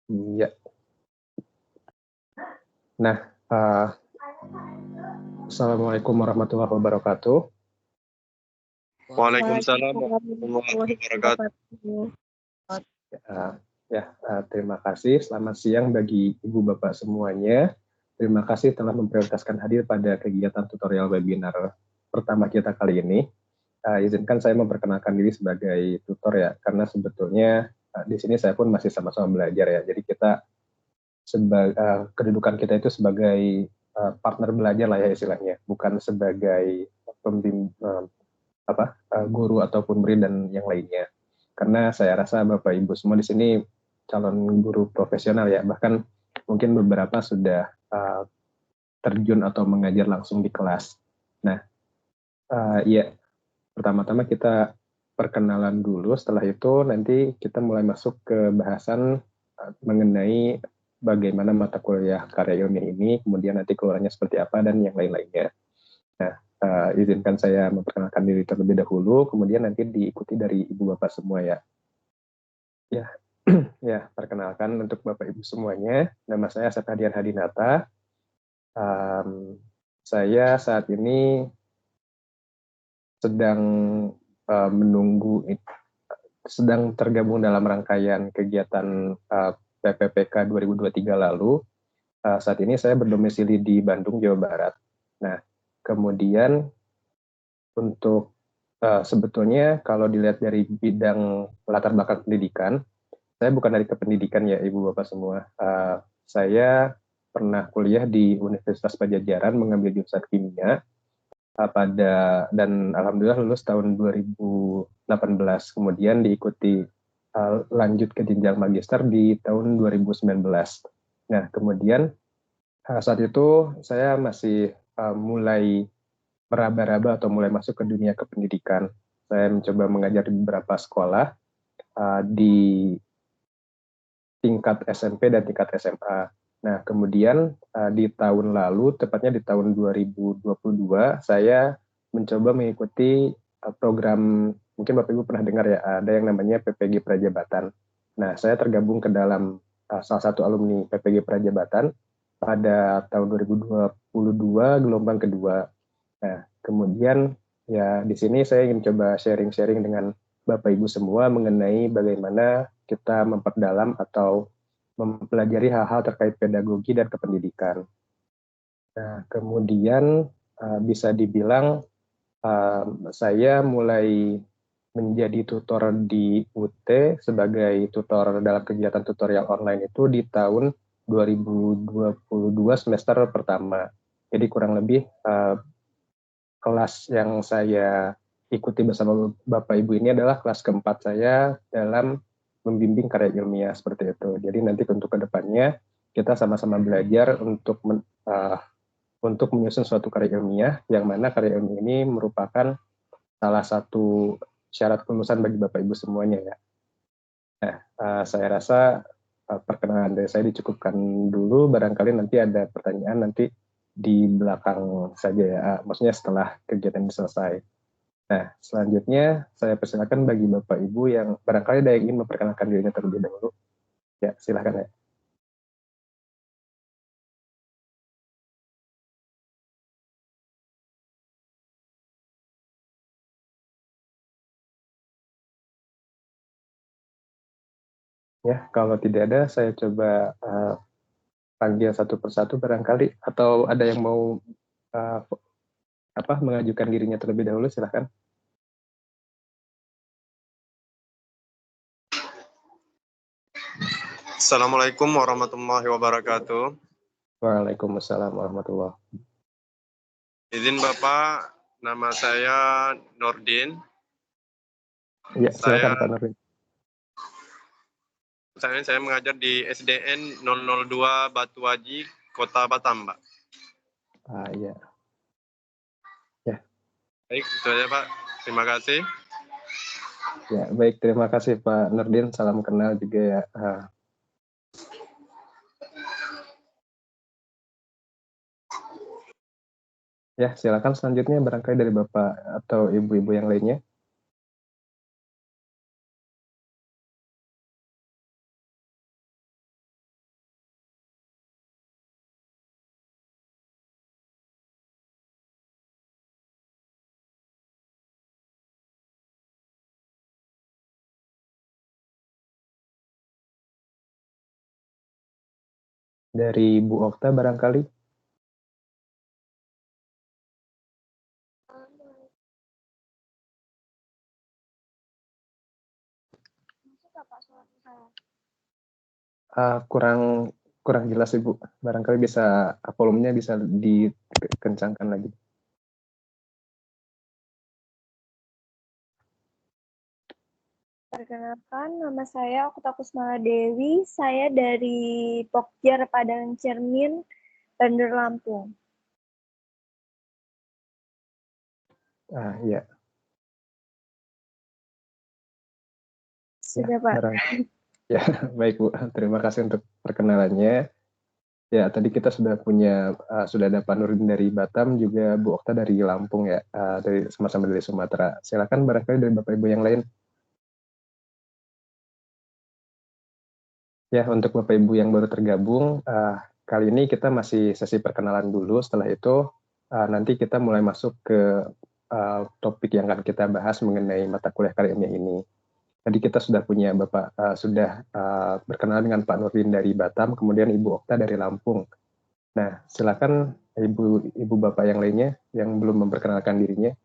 Iya. Nah, Assalamualaikum warahmatullahi wabarakatuh. Waalaikumsalam warahmatullahi wabarakatuh. Terima kasih. Selamat siang bagi Ibu Bapak semuanya. Terima kasih telah memprioritaskan hadir pada kegiatan tutorial webinar pertama kita kali ini. Izinkan saya memperkenalkan diri sebagai tutor ya, karena sebetulnya di sini saya pun masih sama-sama belajar ya. Jadi kita kedudukan kita itu sebagai partner belajar lah ya istilahnya, bukan sebagai guru ataupun murid dan yang lainnya. Karena saya rasa Bapak Ibu semua di sini calon guru profesional ya, bahkan mungkin beberapa sudah terjun atau mengajar langsung di kelas. Nah, ya pertama-tama kita perkenalan dulu, setelah itu nanti kita mulai masuk ke bahasan mengenai bagaimana mata kuliah karya ilmiah ini, kemudian nanti keluarannya seperti apa, dan yang lain-lainnya. Nah, izinkan saya memperkenalkan diri terlebih dahulu, kemudian nanti diikuti dari Ibu Bapak semua ya. Ya, perkenalkan untuk Bapak Ibu semuanya, nama saya Asep Hadian Hadinata. Saya saat ini sedang sedang tergabung dalam rangkaian kegiatan PPPK 2023 lalu. Saat ini saya berdomisili di Bandung, Jawa Barat. Nah, kemudian untuk sebetulnya kalau dilihat dari bidang latar belakang pendidikan, saya bukan dari kependidikan ya Ibu Bapak semua. Saya pernah kuliah di Universitas Padjadjaran mengambil jurusan kimia dan alhamdulillah lulus tahun 2018. Kemudian diikuti lanjut ke jenjang magister di tahun 2019. Nah, kemudian saat itu saya masih mulai meraba-raba atau mulai masuk ke dunia kependidikan. Saya mencoba mengajar di beberapa sekolah di tingkat SMP dan tingkat SMA. Nah, kemudian di tahun lalu, tepatnya di tahun 2022, saya mencoba mengikuti program, mungkin Bapak Ibu pernah dengar ya, ada yang namanya PPG Prajabatan. Nah, saya tergabung ke dalam salah satu alumni PPG Prajabatan pada tahun 2022, gelombang kedua. Nah, kemudian ya di sini saya ingin coba sharing-sharing dengan Bapak Ibu semua mengenai bagaimana kita memperdalam atau mempelajari hal-hal terkait pedagogi dan kependidikan. Nah, kemudian bisa dibilang saya mulai menjadi tutor di UT sebagai tutor dalam kegiatan tutorial online itu di tahun 2022 semester pertama. Jadi kurang lebih kelas yang saya ikuti bersama Bapak Ibu ini adalah kelas keempat saya dalam membimbing karya ilmiah seperti itu. Jadi nanti untuk kedepannya kita sama-sama belajar untuk menyusun suatu karya ilmiah, yang mana karya ilmiah ini merupakan salah satu syarat kelulusan bagi Bapak Ibu semuanya ya. Nah, saya rasa perkenalan dari saya dicukupkan dulu, barangkali nanti ada pertanyaan nanti di belakang saja ya, maksudnya setelah kegiatan ini selesai. Nah, selanjutnya saya persilakan bagi Bapak Ibu yang barangkali ada yang ingin memperkenalkan dirinya terlebih dahulu. Ya, silakan ya. Ya, kalau tidak ada, saya coba panggil satu persatu barangkali, atau ada yang mau mengajukan dirinya terlebih dahulu, silakan. Assalamualaikum warahmatullahi wabarakatuh. Waalaikumsalam warahmatullahi wabarakatuh. Izin Bapak, nama saya Nordin. Ya, silakan Pak Nurdin. Saya mengajar di SDN 002 Batuaji, Kota Batam, Pak. Iya. Ya. Baik, itu saja Pak. Terima kasih. Ya, baik. Terima kasih Pak Nurdin. Salam kenal juga ya. Ya, silakan selanjutnya barangkali dari Bapak atau Ibu-Ibu yang lainnya. Dari Bu Okta barangkali. Kurang kurang jelas Ibu. Barangkali bisa volumenya bisa dikencangkan lagi. Perkenalkan, nama saya Okta Kusmala Dewi. Saya dari Pokjar Padang Cermin, Bandar Lampung. Iya. Sudah, Pak. Ya, baik Bu. Terima kasih untuk perkenalannya. Ya, tadi kita sudah sudah ada Pak Nurdin dari Batam, juga Bu Okta dari Lampung ya, sama-sama dari Sumatera. Silakan barangkali dari Bapak Ibu yang lain. Ya, untuk Bapak Ibu yang baru tergabung, kali ini kita masih sesi perkenalan dulu. Setelah itu nanti kita mulai masuk ke topik yang akan kita bahas mengenai mata kuliah kali ini. Tadi kita sudah punya sudah berkenalan dengan Pak Nurdin dari Batam, kemudian Ibu Okta dari Lampung. Nah, silakan Ibu Bapak yang lainnya yang belum memperkenalkan dirinya.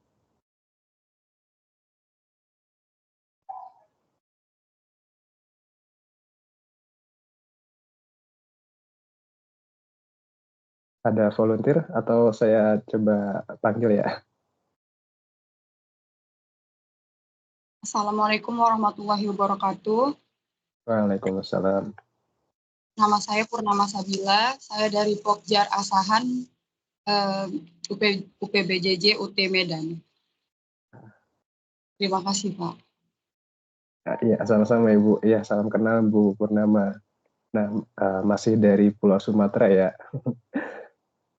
Ada volunteer atau saya coba panggil ya? Assalamualaikum warahmatullahi wabarakatuh. Waalaikumsalam. Nama saya Purnama Sabila, saya dari Pokjar Asahan, UPBJJ UT Medan. Terima kasih, Pak. Iya, sama-sama Ibu. Iya, salam kenal Bu Purnama. Nah, masih dari Pulau Sumatera ya.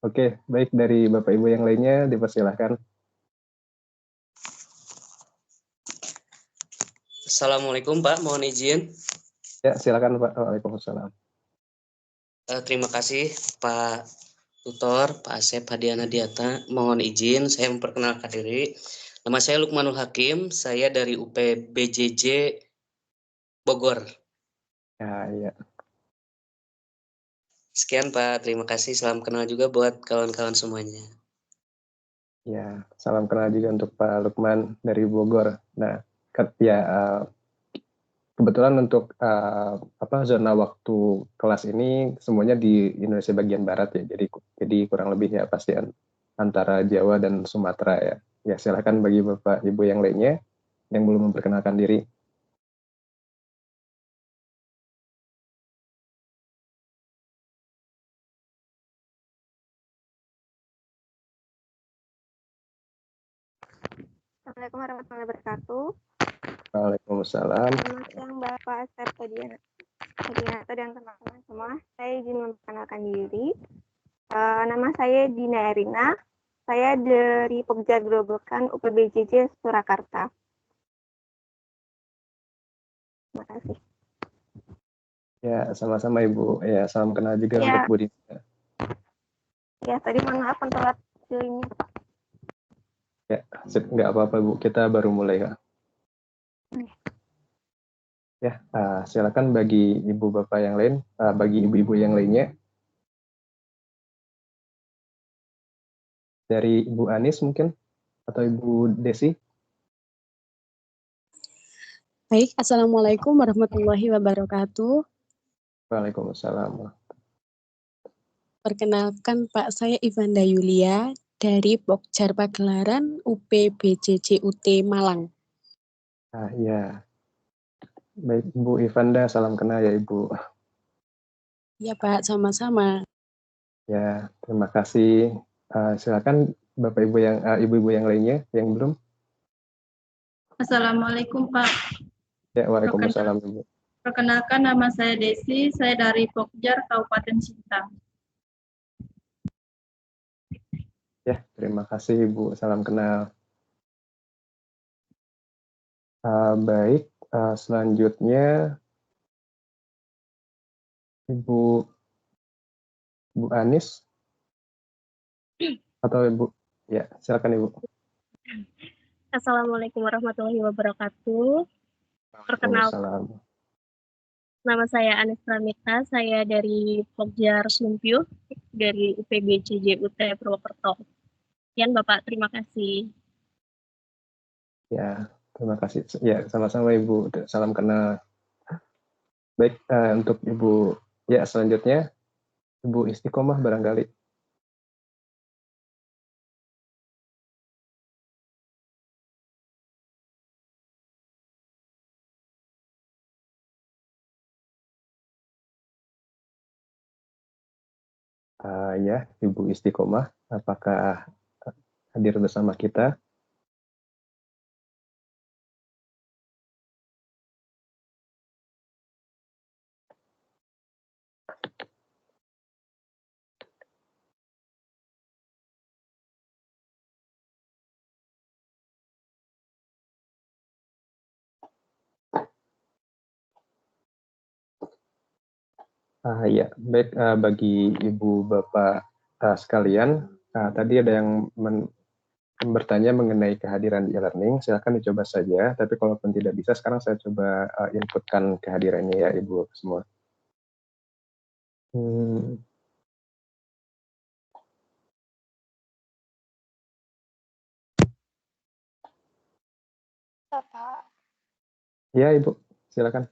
Oke, baik, dari Bapak Ibu yang lainnya dipersilahkan. Assalamualaikum Pak, mohon izin. Ya, silakan Pak. Waalaikumsalam. Terima kasih Pak Tutor, Pak Asep Hadiana Diata. Mohon izin saya memperkenalkan diri. Nama saya Lukmanul Hakim, saya dari UPBJJ Bogor. Ya, iya. Sekian Pak, terima kasih. Salam kenal juga buat kawan-kawan semuanya. Ya, salam kenal juga untuk Pak Lukman dari Bogor. Nah, ya kebetulan untuk zona waktu kelas ini semuanya di Indonesia bagian barat ya. Jadi kurang lebih ya pasti antara Jawa dan Sumatera ya. Ya, silakan bagi Bapak Ibu yang lainnya yang belum memperkenalkan diri. Assalamualaikum warahmatullahi wabarakatuh. Waalaikumsalam. Selamat siang Bapak Asep Hadiana dan teman-teman semua. Saya izin memperkenalkan diri. Nama saya Dina Erina. Saya dari Pokjar Gerobokan UPBJJ Surakarta. Terima kasih. Ya, sama-sama Ibu. Ya, salam kenal juga untuk Bu Dina. Ya, tadi mohon maaf telat joinnya, Pak. Ya, nggak apa-apa Bu. Kita baru mulai Kak. Ya, silakan bagi Ibu Bapak yang lain, bagi Ibu-Ibu yang lainnya. Dari Ibu Anis mungkin, atau Ibu Desi. Baik, Assalamualaikum warahmatullahi wabarakatuh. Waalaikumsalam. Perkenalkan Pak, saya Ivanda Yulia dari Pokjar Pagelaran UPBJJ UT Malang. Ya, baik Bu Ivanda, salam kenal ya Ibu. Ya Pak, sama-sama. Ya, terima kasih. Silakan Bapak Ibu yang Ibu-ibu yang lainnya yang belum. Assalamualaikum Pak. Ya, waalaikumsalam Ibu. Perkenalkan nama saya Desi, saya dari Pokjar Kabupaten Sintang. Ya, terima kasih Ibu, salam kenal. Baik, selanjutnya Ibu Anis atau Ibu, ya silakan Ibu. Assalamualaikum warahmatullahi wabarakatuh. Nama saya Anes Pramita, saya dari Pokjar Sumpyu, dari UPBCJ UT Purwokerto. Sekian Bapak, terima kasih. Ya, terima kasih. Ya, sama-sama Ibu. Salam kenal. Baik, untuk Ibu, ya selanjutnya Ibu Istiqomah barangkali. Ya, Ibu Istiqomah, apakah hadir bersama kita? Ya, baik, bagi Ibu Bapak sekalian, tadi ada yang bertanya mengenai kehadiran di e-learning, silakan dicoba saja, tapi kalaupun tidak bisa, sekarang saya coba inputkan kehadirannya ya Ibu semua. Bapak. Ya Ibu, silakan.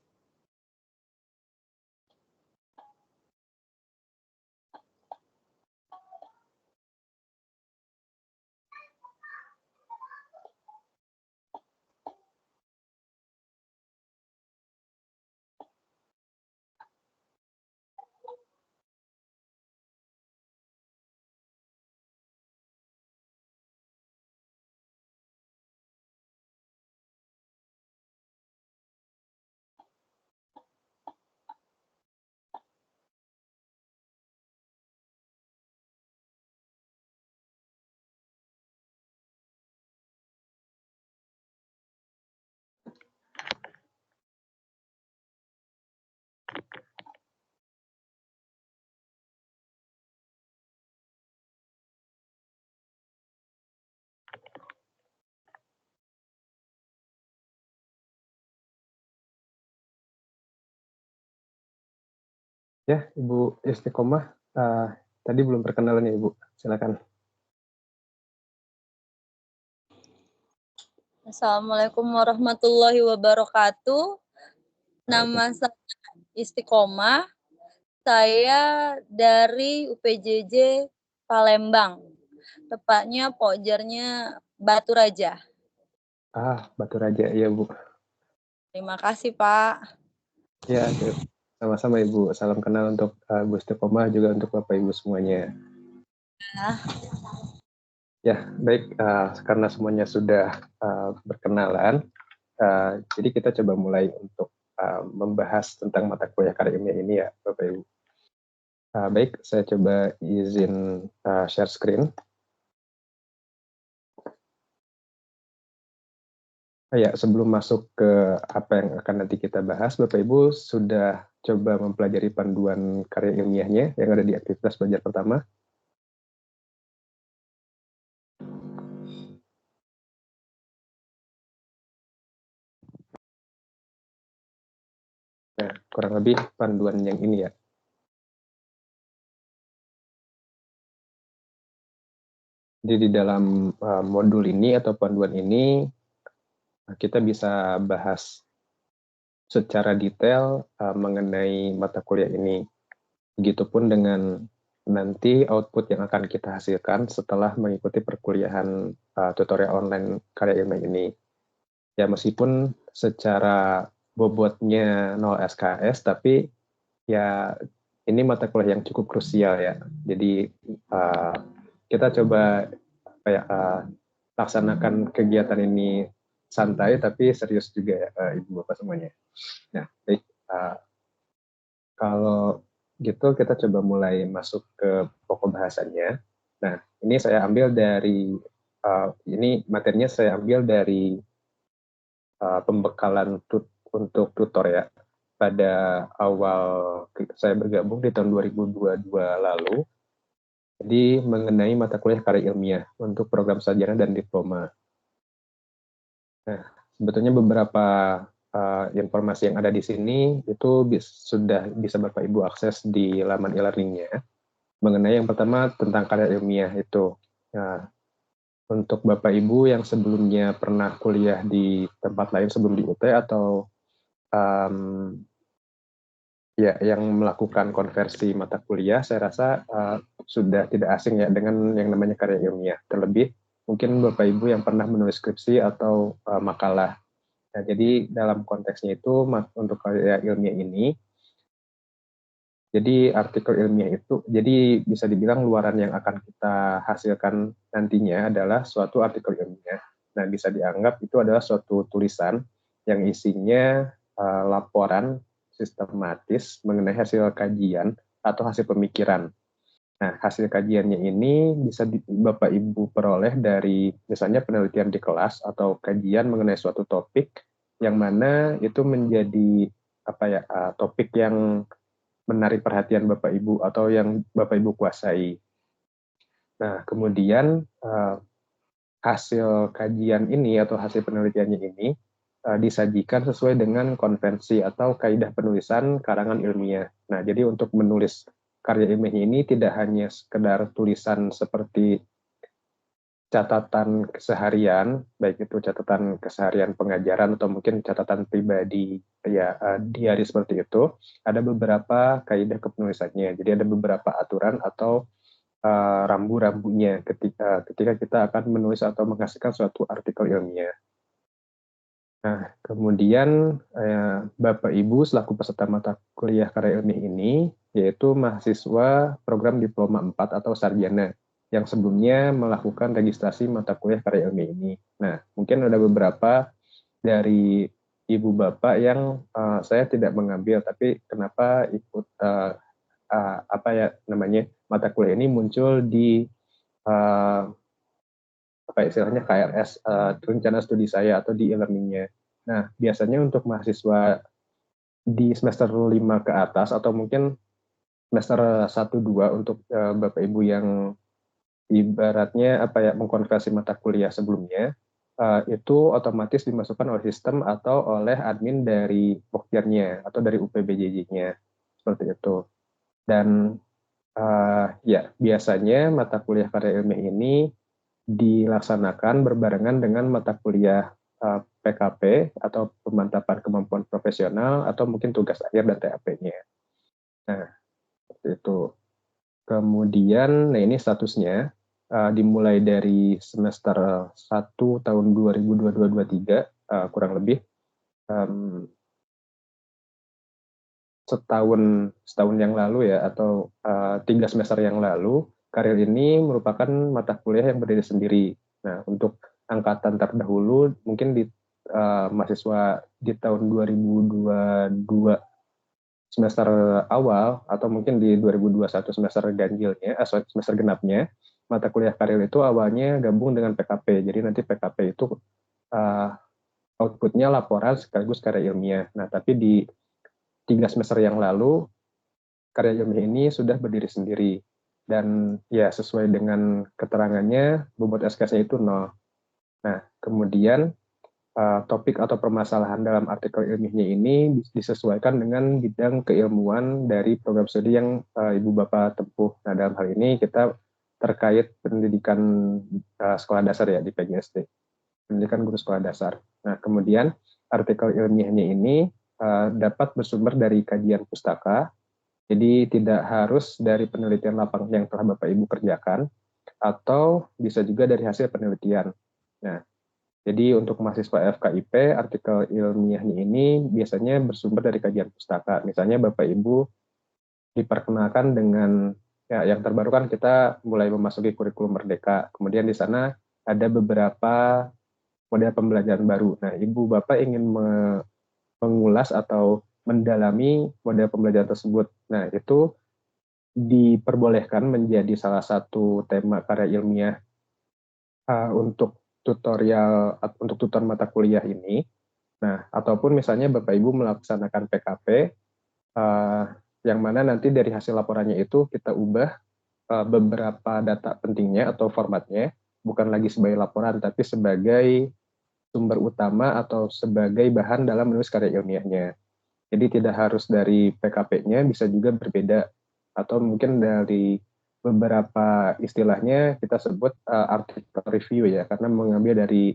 Ya, Ibu Istiqomah, tadi belum perkenalan ya Ibu, silakan. Assalamualaikum warahmatullahi wabarakatuh. Nama saya Istiqomah. Saya dari UPJJ Palembang. Tepatnya Pokjarnya Batu Raja. Batu Raja, iya Bu. Terima kasih, Pak. Ya, sama-sama Ibu. Salam kenal untuk Bu Istiqomah, juga untuk Bapak Ibu semuanya. Ya, baik, karena semuanya sudah berkenalan, jadi kita coba mulai untuk membahas tentang mata kuliah karya ilmiah ini ya, Bapak Ibu. Baik, saya coba izin share screen. Ya, sebelum masuk ke apa yang akan nanti kita bahas, Bapak Ibu sudah coba mempelajari panduan karya ilmiahnya yang ada di aktivitas belajar pertama? Nah, kurang lebih panduan yang ini ya. Jadi di dalam modul ini atau panduan ini, kita bisa bahas secara detail mengenai mata kuliah ini. Begitupun dengan nanti output yang akan kita hasilkan setelah mengikuti perkuliahan tutorial online karya ilmiah ini. Ya, meskipun secara bobotnya 0 SKS, tapi ya ini mata kuliah yang cukup krusial ya. Jadi kita coba laksanakan kegiatan ini santai tapi serius juga ya Ibu Bapak semuanya. Nah, baik, kalau gitu kita coba mulai masuk ke pokok bahasannya. Nah, ini saya ambil dari ini materinya saya ambil dari pembekalan untuk tutor ya. Pada awal saya bergabung di tahun 2022 lalu, jadi mengenai mata kuliah karya ilmiah untuk program sarjana dan diploma. Nah, sebetulnya beberapa informasi yang ada di sini itu sudah bisa Bapak Ibu akses di laman e-learning-nya. Mengenai yang pertama tentang karya ilmiah itu. Nah, untuk Bapak Ibu yang sebelumnya pernah kuliah di tempat lain sebelum di UT atau ya yang melakukan konversi mata kuliah, saya rasa sudah tidak asing ya dengan yang namanya karya ilmiah. Terlebih mungkin Bapak Ibu yang pernah menulis skripsi atau makalah. Nah, jadi dalam konteksnya itu untuk karya ilmiah ini, jadi artikel ilmiah itu, jadi bisa dibilang luaran yang akan kita hasilkan nantinya adalah suatu artikel ilmiah. Nah, bisa dianggap itu adalah suatu tulisan yang isinya laporan sistematis mengenai hasil kajian atau hasil pemikiran. Nah, hasil kajiannya ini bisa Bapak Ibu peroleh dari misalnya penelitian di kelas atau kajian mengenai suatu topik yang mana itu menjadi topik yang menarik perhatian Bapak Ibu atau yang Bapak Ibu kuasai. Nah, kemudian hasil kajian ini atau hasil penelitiannya ini disajikan sesuai dengan konvensi atau kaidah penulisan karangan ilmiah. Nah, jadi untuk menulis karya ilmiah ini tidak hanya sekedar tulisan seperti catatan keseharian, baik itu catatan keseharian pengajaran atau mungkin catatan pribadi, ya diari seperti itu. Ada beberapa kaidah kepenulisannya. Jadi ada beberapa aturan atau rambu-rambunya ketika kita akan menulis atau menghasilkan suatu artikel ilmiah. Nah, kemudian Bapak Ibu selaku peserta mata kuliah karya ilmiah ini, yaitu mahasiswa program Diploma 4 atau Sarjana, yang sebelumnya melakukan registrasi mata kuliah karya ilmiah ini. Nah, mungkin ada beberapa dari Ibu Bapak yang saya tidak mengambil, tapi kenapa ikut mata kuliah ini muncul di istilahnya KRS, rencana studi saya atau di e-learning-nya. Nah, biasanya untuk mahasiswa di semester 5 ke atas atau mungkin semester 1-2 untuk Bapak Ibu yang ibaratnya mengkonversi mata kuliah sebelumnya, itu otomatis dimasukkan oleh sistem atau oleh admin dari Pokjarnya atau dari UPBJJ-nya, seperti itu. Dan ya biasanya mata kuliah karya ilmiah ini dilaksanakan berbarengan dengan mata kuliah PKP atau pemantapan kemampuan profesional atau mungkin tugas akhir dan TAP-nya. Nah, seperti itu. Kemudian, nah ini statusnya dimulai dari semester 1 tahun 2022-2023 kurang lebih setahun yang lalu ya, atau 3 semester yang lalu, karir ini merupakan mata kuliah yang berdiri sendiri. Nah, untuk angkatan terdahulu, mungkin di mahasiswa di tahun 2022 semester awal, atau mungkin di 2021 semester ganjilnya, semester genapnya, mata kuliah karir itu awalnya gabung dengan PKP. Jadi nanti PKP itu outputnya laporan sekaligus karya ilmiah. Nah, tapi di 3 semester yang lalu, karya ilmiah ini sudah berdiri sendiri. Dan ya sesuai dengan keterangannya, bobot SKS itu 0. Nah, kemudian topik atau permasalahan dalam artikel ilmiahnya ini disesuaikan dengan bidang keilmuan dari program studi yang Ibu Bapak tempuh. Nah, dalam hal ini kita terkait pendidikan sekolah dasar ya di PGSD, pendidikan guru sekolah dasar. Nah, kemudian artikel ilmiahnya ini dapat bersumber dari kajian pustaka, jadi tidak harus dari penelitian lapangan yang telah Bapak Ibu kerjakan, atau bisa juga dari hasil penelitian. Nah, jadi untuk mahasiswa FKIP, artikel ilmiahnya ini biasanya bersumber dari kajian pustaka. Misalnya Bapak Ibu diperkenalkan dengan, ya yang terbaru kan kita mulai memasuki kurikulum Merdeka, kemudian di sana ada beberapa model pembelajaran baru. Nah, Ibu Bapak ingin mengulas atau mendalami model pembelajaran tersebut. Nah, itu diperbolehkan menjadi salah satu tema karya ilmiah untuk tutorial, untuk tutor mata kuliah ini. Nah, ataupun misalnya Bapak Ibu melaksanakan PKP, yang mana nanti dari hasil laporannya itu kita ubah beberapa data pentingnya atau formatnya, bukan lagi sebagai laporan, tapi sebagai sumber utama atau sebagai bahan dalam menulis karya ilmiahnya. Jadi tidak harus dari PKP-nya, bisa juga berbeda, atau mungkin dari beberapa istilahnya kita sebut artikel review ya, karena mengambil dari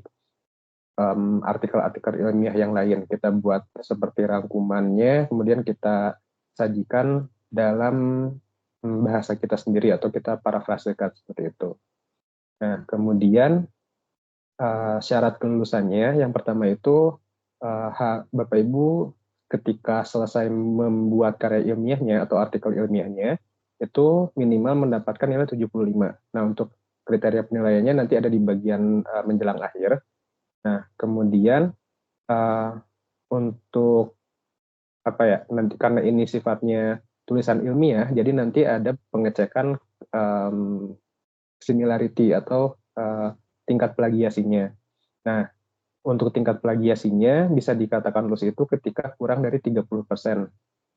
artikel-artikel ilmiah yang lain. Kita buat seperti rangkumannya, kemudian kita sajikan dalam bahasa kita sendiri atau kita parafrasekan seperti itu. Nah, kemudian syarat kelulusannya yang pertama itu Bapak Ibu ketika selesai membuat karya ilmiahnya atau artikel ilmiahnya itu minimal mendapatkan nilai 75. Nah, untuk kriteria penilaiannya nanti ada di bagian menjelang akhir. Nah, kemudian untuk apa ya, nanti karena ini sifatnya tulisan ilmiah, jadi nanti ada pengecekan similarity atau tingkat plagiasinya. Nah, untuk tingkat plagiasinya bisa dikatakan lulus itu ketika kurang dari 30%.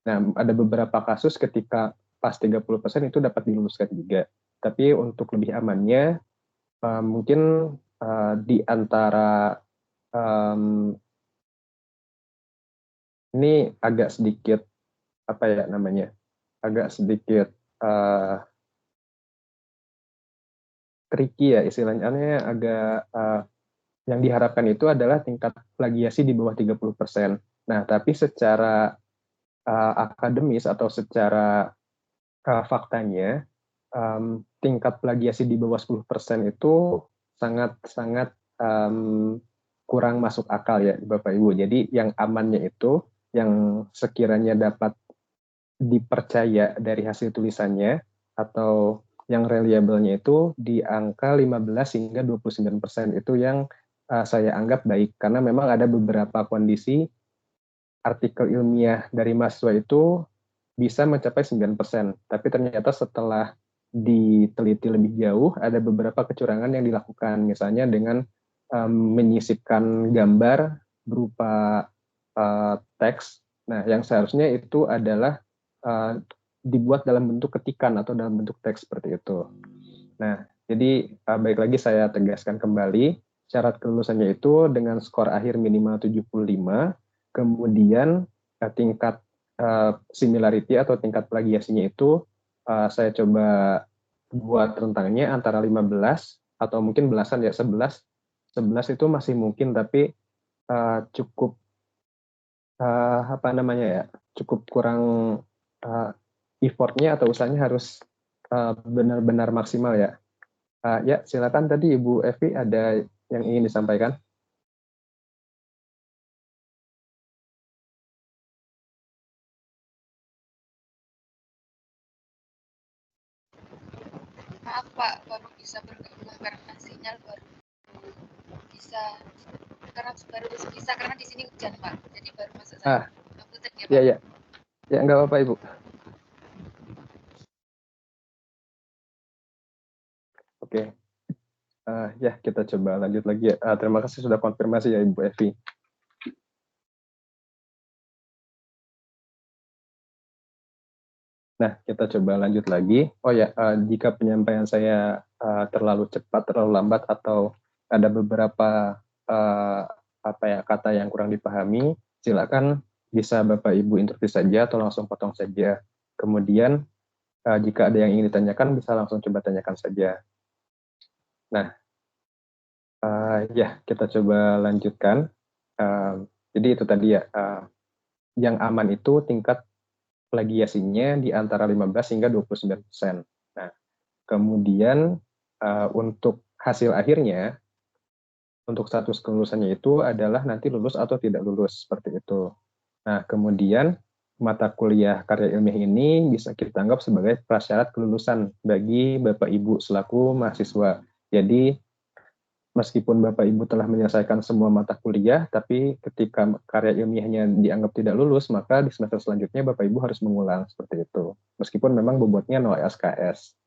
Nah, ada beberapa kasus ketika pas 30% itu dapat diluluskan juga. Tapi untuk lebih amannya, mungkin di antara ini agak sedikit apa ya namanya, agak sedikit tricky ya istilahnya, agak yang diharapkan itu adalah tingkat plagiasi di bawah 30%. Nah, tapi secara akademis atau secara faktanya, tingkat plagiasi di bawah 10% itu sangat-sangat kurang masuk akal ya Bapak Ibu. Jadi yang amannya itu, yang sekiranya dapat dipercaya dari hasil tulisannya atau yang reliable-nya itu di angka 15 hingga 29%, itu yang saya anggap baik, karena memang ada beberapa kondisi artikel ilmiah dari mahasiswa itu bisa mencapai 9%, tapi ternyata setelah diteliti lebih jauh ada beberapa kecurangan yang dilakukan, misalnya dengan menyisipkan gambar berupa teks. Nah, yang seharusnya itu adalah dibuat dalam bentuk ketikan atau dalam bentuk teks seperti itu. Nah, jadi baik lagi saya tegaskan kembali, syarat kelulusannya itu dengan skor akhir minimal 75, kemudian tingkat similarity atau tingkat plagiasinya itu saya coba buat rentangnya antara 15 atau mungkin belasan ya, 11 itu masih mungkin, tapi cukup apa namanya ya, cukup kurang effortnya atau usahanya harus benar-benar maksimal ya. Ya, silakan tadi Ibu Evi ada yang ingin disampaikan. Maaf Pak, baru bisa bergabung karena sinyal baru bisa, karena di sini hujan Pak, jadi baru masuk saya. Ya, nggak apa-apa Ibu. Oke. Ya, kita coba lanjut lagi ya. Terima kasih sudah konfirmasi ya Ibu Evi. Nah, kita coba lanjut lagi. Oh ya, jika penyampaian saya terlalu cepat, terlalu lambat, atau ada beberapa kata yang kurang dipahami, silakan bisa Bapak Ibu interupsi saja atau langsung potong saja. Kemudian jika ada yang ingin ditanyakan, bisa langsung coba tanyakan saja. Nah, ya kita coba lanjutkan. Jadi itu tadi ya, yang aman itu tingkat plagiasinya di antara 15 hingga 29%. Nah, kemudian untuk hasil akhirnya, untuk status kelulusannya itu adalah nanti lulus atau tidak lulus, seperti itu. Nah, kemudian mata kuliah karya ilmiah ini bisa kita anggap sebagai prasyarat kelulusan bagi Bapak Ibu selaku mahasiswa. Jadi, meskipun Bapak Ibu telah menyelesaikan semua mata kuliah, tapi ketika karya ilmiahnya dianggap tidak lulus, maka di semester selanjutnya Bapak Ibu harus mengulang seperti itu. Meskipun memang bobotnya 0 SKS.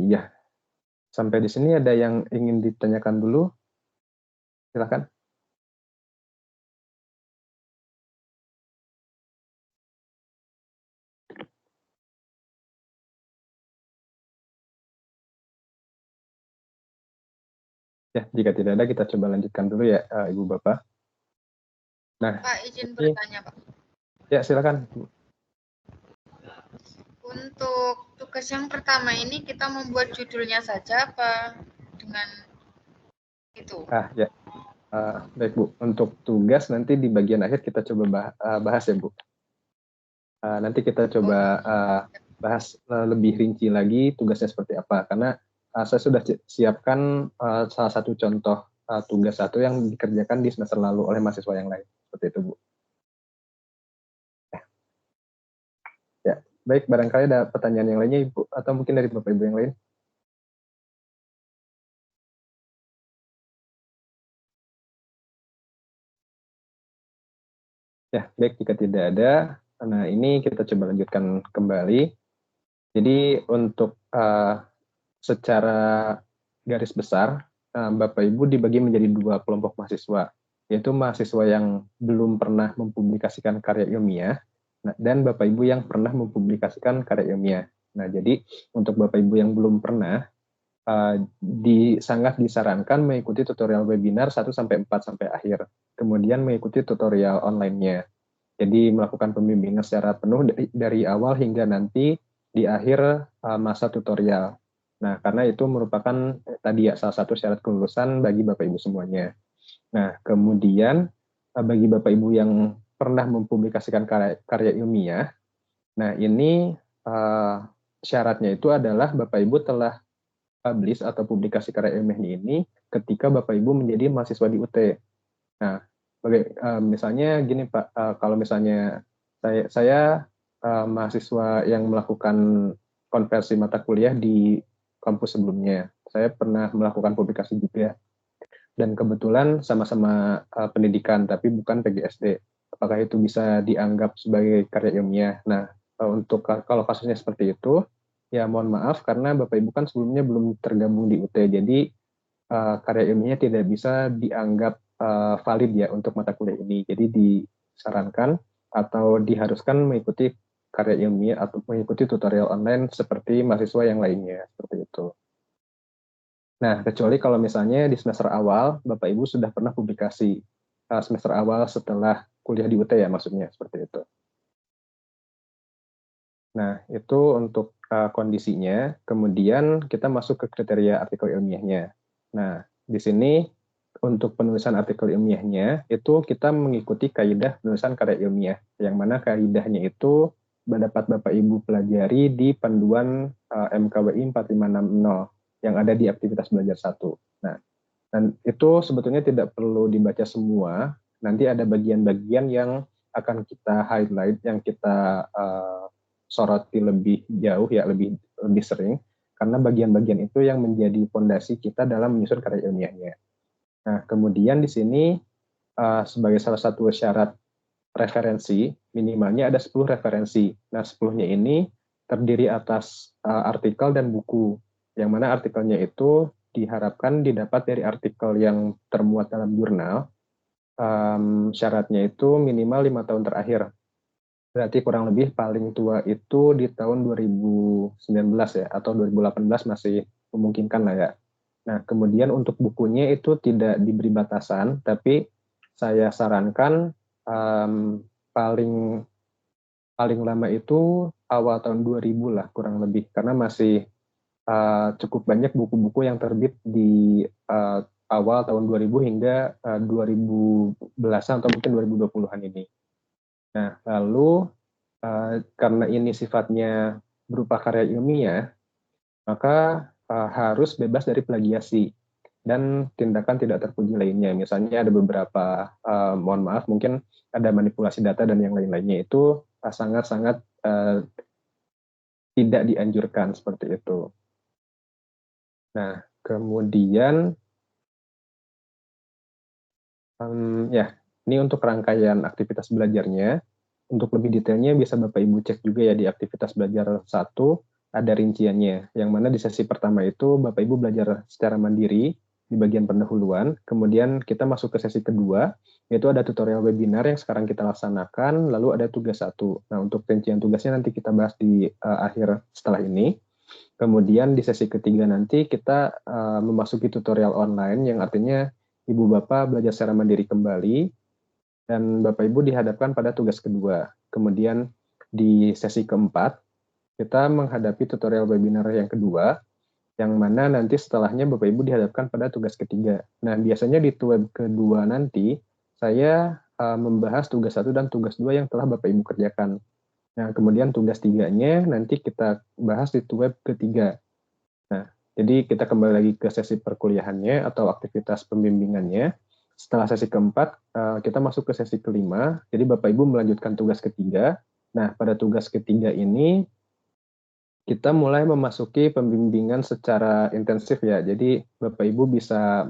Iya. Sampai di sini ada yang ingin ditanyakan dulu? Silakan. Ya, jika tidak ada kita coba lanjutkan dulu ya, Ibu Bapak. Nah, Pak, izin bertanya, Pak. Ya, silakan. Untuk tugas yang pertama ini kita membuat judulnya saja apa dengan itu? Ya. Baik, Bu. Untuk tugas nanti di bagian akhir kita coba bahas ya, Bu. Nanti kita coba bahas lebih rinci lagi tugasnya seperti apa. Karena saya sudah siapkan salah satu contoh tugas satu yang dikerjakan di semester lalu oleh mahasiswa yang lain. Seperti itu, Bu. Ya, baik. Barangkali ada pertanyaan yang lainnya, Ibu. Atau mungkin dari Bapak Ibu yang lain. Ya, baik. Jika tidak ada, nah ini kita coba lanjutkan kembali. Jadi untuk secara garis besar, Bapak Ibu dibagi menjadi dua kelompok mahasiswa, yaitu mahasiswa yang belum pernah mempublikasikan karya ilmiah, dan Bapak Ibu yang pernah mempublikasikan karya ilmiah. Nah, jadi untuk Bapak Ibu yang belum pernah, sangat disarankan mengikuti tutorial webinar 1-4 sampai akhir, kemudian mengikuti tutorial online-nya. Jadi melakukan pembimbingan secara penuh dari awal hingga nanti di akhir masa tutorial. Nah, karena itu merupakan tadi ya salah satu syarat kelulusan bagi Bapak Ibu semuanya. Nah, kemudian bagi Bapak Ibu yang pernah mempublikasikan karya ilmiah, nah ini syaratnya itu adalah Bapak Ibu telah publish atau publikasi karya ilmiah ini ketika Bapak Ibu menjadi mahasiswa di UT. Nah, misalnya gini Pak, kalau misalnya saya mahasiswa yang melakukan konversi mata kuliah di kampus sebelumnya, saya pernah melakukan publikasi juga, dan kebetulan sama-sama pendidikan tapi bukan PGSD. Apakah itu bisa dianggap sebagai karya ilmiah? Nah, untuk kalau kasusnya seperti itu, ya mohon maaf karena Bapak Ibu kan sebelumnya belum tergabung di UT, jadi karya ilmiahnya tidak bisa dianggap valid ya untuk mata kuliah ini. Jadi disarankan atau diharuskan mengikuti karya ilmiah atau mengikuti tutorial online seperti mahasiswa yang lainnya, seperti itu. Nah, kecuali kalau misalnya di semester awal Bapak Ibu sudah pernah publikasi semester awal setelah kuliah di UT ya, maksudnya seperti itu. Nah, itu untuk kondisinya. Kemudian kita masuk ke kriteria artikel ilmiahnya. Nah, di sini untuk penulisan artikel ilmiahnya itu kita mengikuti kaidah penulisan karya ilmiah, yang mana kaidahnya itu dapat Bapak Ibu pelajari di panduan MKWI 4560 yang ada di aktivitas belajar 1. Nah, dan itu sebetulnya tidak perlu dibaca semua, nanti ada bagian-bagian yang akan kita highlight, yang kita soroti lebih jauh ya, lebih sering, karena bagian-bagian itu yang menjadi fondasi kita dalam menyusun karya ilmiahnya. Nah, kemudian di sini sebagai salah satu syarat referensi, minimalnya ada 10 referensi. Nah, 10-nya ini terdiri atas artikel dan buku, yang mana artikelnya itu diharapkan didapat dari artikel yang termuat dalam jurnal. Syaratnya itu minimal 5 tahun terakhir. Berarti kurang lebih paling tua itu di tahun 2019 ya, atau 2018 masih memungkinkan lah ya. Nah, kemudian untuk bukunya itu tidak diberi batasan, tapi saya sarankan paling lama itu awal tahun 2000 lah kurang lebih, karena masih cukup banyak buku-buku yang terbit di awal tahun 2000 hingga 2010-an atau mungkin 2020-an ini. Nah, lalu karena ini sifatnya berupa karya ilmiah, maka harus bebas dari plagiasi dan tindakan tidak terpuji lainnya. Misalnya ada beberapa, mohon maaf, mungkin ada manipulasi data dan yang lain-lainnya, itu sangat-sangat tidak dianjurkan seperti itu. Nah, kemudian ya, ini untuk rangkaian aktivitas belajarnya. Untuk lebih detailnya bisa Bapak Ibu cek juga ya di aktivitas belajar 1, ada rinciannya, yang mana di sesi pertama itu Bapak Ibu belajar secara mandiri di bagian pendahuluan, kemudian kita masuk ke sesi kedua, yaitu ada tutorial webinar yang sekarang kita laksanakan, lalu ada tugas 1. Nah, untuk rincian tugasnya nanti kita bahas di akhir setelah ini. Kemudian di sesi ketiga nanti kita memasuki tutorial online yang artinya Ibu Bapak belajar secara mandiri kembali dan Bapak Ibu dihadapkan pada tugas kedua. Kemudian di sesi keempat kita menghadapi tutorial webinar yang kedua, yang mana nanti setelahnya Bapak Ibu dihadapkan pada tugas ketiga. Nah, biasanya di web kedua nanti saya membahas tugas 1 dan tugas 2 yang telah Bapak Ibu kerjakan. Nah, kemudian tugas 3-nya nanti kita bahas di web ketiga. Nah, jadi kita kembali lagi ke sesi perkuliahannya atau aktivitas pembimbingannya. Setelah sesi keempat, kita masuk ke sesi kelima. Jadi Bapak Ibu melanjutkan tugas ketiga. Nah, pada tugas ketiga ini kita mulai memasuki pembimbingan secara intensif ya. Jadi Bapak Ibu bisa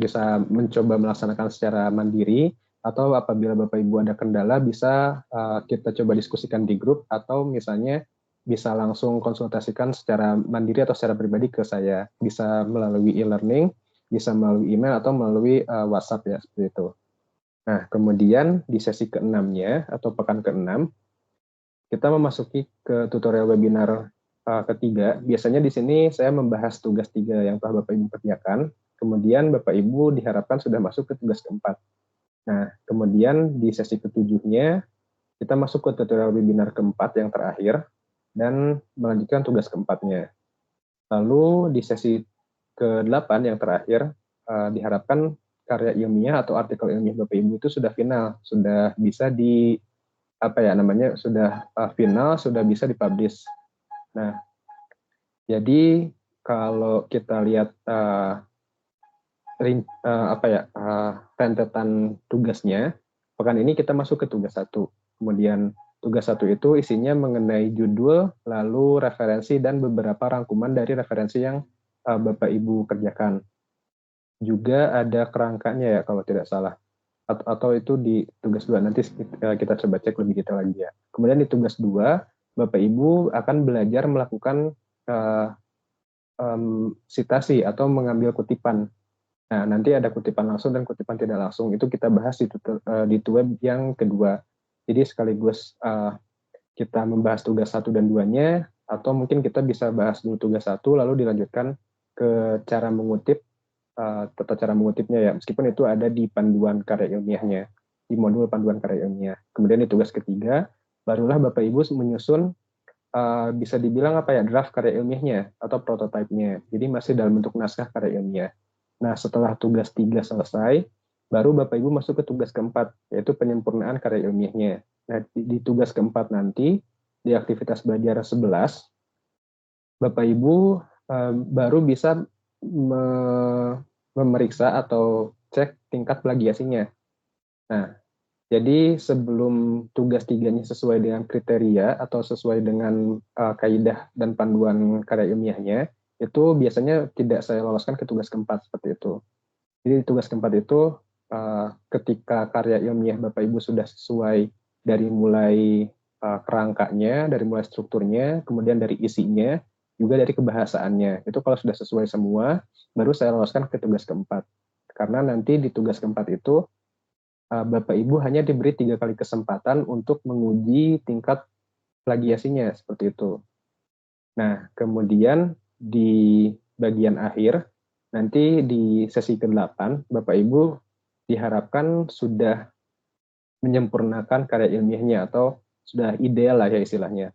bisa mencoba melaksanakan secara mandiri, atau apabila Bapak Ibu ada kendala bisa kita coba diskusikan di grup, atau misalnya bisa langsung konsultasikan secara mandiri atau secara pribadi ke saya. Bisa melalui e-learning, bisa melalui email atau melalui WhatsApp ya, seperti itu. Nah, kemudian di sesi ke-6-nya atau pekan ke-6 kita memasuki ke tutorial webinar ketiga. Biasanya di sini saya membahas tugas 3 yang telah Bapak Ibu kerjakan. Kemudian Bapak Ibu diharapkan sudah masuk ke tugas keempat. Nah, kemudian di sesi ke-7-nya kita masuk ke tutorial webinar keempat yang terakhir dan melanjutkan tugas keempatnya. Lalu di sesi ke-8 yang terakhir diharapkan karya ilmiah atau artikel ilmiah Bapak Ibu itu sudah final, sudah bisa final, sudah bisa dipublish. Nah, jadi kalau kita lihat rentetan tugasnya, pekan ini kita masuk ke tugas 1. Kemudian tugas 1 itu isinya mengenai judul, lalu referensi, dan beberapa rangkuman dari referensi yang Bapak Ibu kerjakan. Juga ada kerangkanya ya kalau tidak salah. Atau itu di tugas 2, nanti kita coba cek lebih detail lagi ya. Kemudian di tugas 2, Bapak Ibu akan belajar melakukan sitasi atau mengambil kutipan. Nah, nanti ada kutipan langsung dan kutipan tidak langsung. Itu kita bahas di web yang kedua. Jadi sekaligus kita membahas tugas 1 dan 2-nya, atau mungkin kita bisa bahas dulu tugas 1, lalu dilanjutkan ke cara mengutip, tata cara mengutipnya ya, meskipun itu ada di panduan karya ilmiahnya, di modul panduan karya ilmiah. Kemudian di tugas ketiga, barulah Bapak Ibu menyusun bisa dibilang draft karya ilmiahnya atau prototipenya. Jadi masih dalam bentuk naskah karya ilmiah. Nah, setelah tugas 3 selesai, baru Bapak Ibu masuk ke tugas keempat, yaitu penyempurnaan karya ilmiahnya. Nah, di tugas keempat nanti, di aktivitas belajar 11, Bapak Ibu baru bisa memeriksa atau cek tingkat plagiasinya. Nah, jadi sebelum tugas 3-nya sesuai dengan kriteria atau sesuai dengan kaidah dan panduan karya ilmiahnya, itu biasanya tidak saya loloskan ke tugas keempat seperti itu. Jadi di tugas keempat itu ketika karya ilmiah Bapak Ibu sudah sesuai dari mulai kerangkanya, dari mulai strukturnya, kemudian dari isinya, juga dari kebahasaannya. Itu kalau sudah sesuai semua, baru saya loloskan ke tugas keempat. Karena nanti di tugas keempat itu Bapak Ibu hanya diberi 3 kali kesempatan untuk menguji tingkat plagiasinya seperti itu. Nah, kemudian di bagian akhir, nanti di sesi ke-8, Bapak Ibu diharapkan sudah menyempurnakan karya ilmiahnya atau sudah ideal lah ya istilahnya.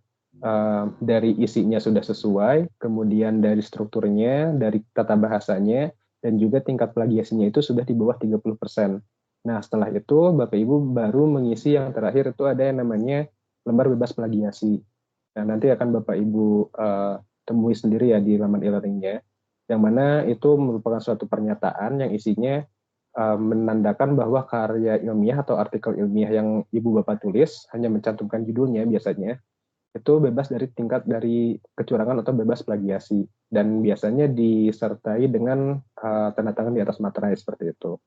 Dari isinya sudah sesuai, kemudian dari strukturnya, dari tata bahasanya, dan juga tingkat plagiasinya itu sudah di bawah 30%. Nah, setelah itu Bapak Ibu baru mengisi yang terakhir, itu ada yang namanya lembar bebas plagiasi. Nah, nanti akan Bapak Ibu temui sendiri ya di laman e-learning-nya, yang mana itu merupakan suatu pernyataan yang isinya menandakan bahwa karya ilmiah atau artikel ilmiah yang Ibu Bapak tulis, hanya mencantumkan judulnya biasanya, itu bebas dari tingkat dari kecurangan atau bebas plagiasi, dan biasanya disertai dengan tanda tangan di atas materai seperti itu.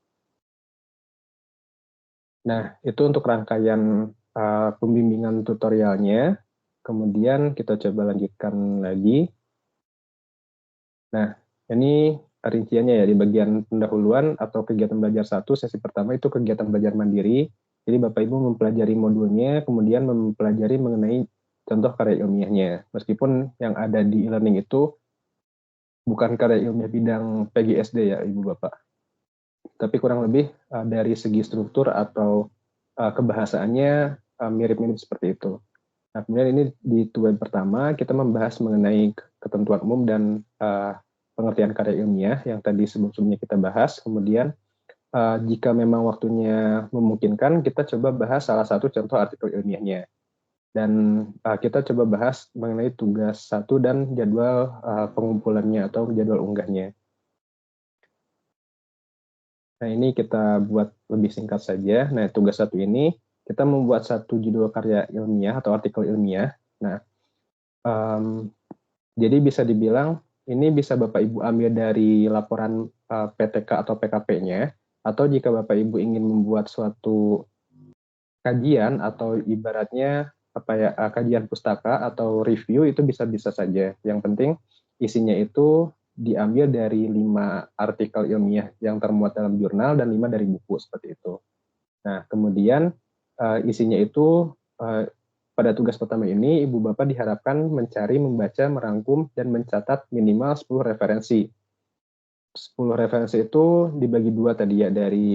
Nah, itu untuk rangkaian pembimbingan tutorialnya. Kemudian kita coba lanjutkan lagi. Nah, ini rinciannya ya, di bagian pendahuluan atau kegiatan belajar 1, sesi pertama itu kegiatan belajar mandiri. Jadi Bapak Ibu mempelajari modulnya, kemudian mempelajari mengenai contoh karya ilmiahnya. Meskipun yang ada di e-learning itu bukan karya ilmiah bidang PGSD ya Ibu Bapak. Tapi kurang lebih dari segi struktur atau kebahasaannya mirip-mirip seperti itu. Nah, kemudian ini di tugas pertama kita membahas mengenai ketentuan umum dan pengertian karya ilmiah yang tadi sebelumnya kita bahas. Kemudian jika memang waktunya memungkinkan, kita coba bahas salah satu contoh artikel ilmiahnya. Dan kita coba bahas mengenai tugas 1 dan jadwal pengumpulannya atau jadwal unggahnya. Nah, ini kita buat lebih singkat saja. Nah, tugas 1 ini kita membuat satu judul karya ilmiah atau artikel ilmiah. Nah, jadi bisa dibilang ini bisa Bapak Ibu ambil dari laporan PTK atau PKP-nya, atau jika Bapak Ibu ingin membuat suatu kajian atau ibaratnya kajian pustaka atau review, itu bisa-bisa saja. Yang penting isinya itu diambil dari 5 artikel ilmiah yang termuat dalam jurnal dan 5 dari buku, seperti itu. Nah, kemudian isinya itu pada tugas pertama ini Ibu Bapak diharapkan mencari, membaca, merangkum, dan mencatat minimal 10 referensi. 10 referensi itu dibagi 2 tadi ya, dari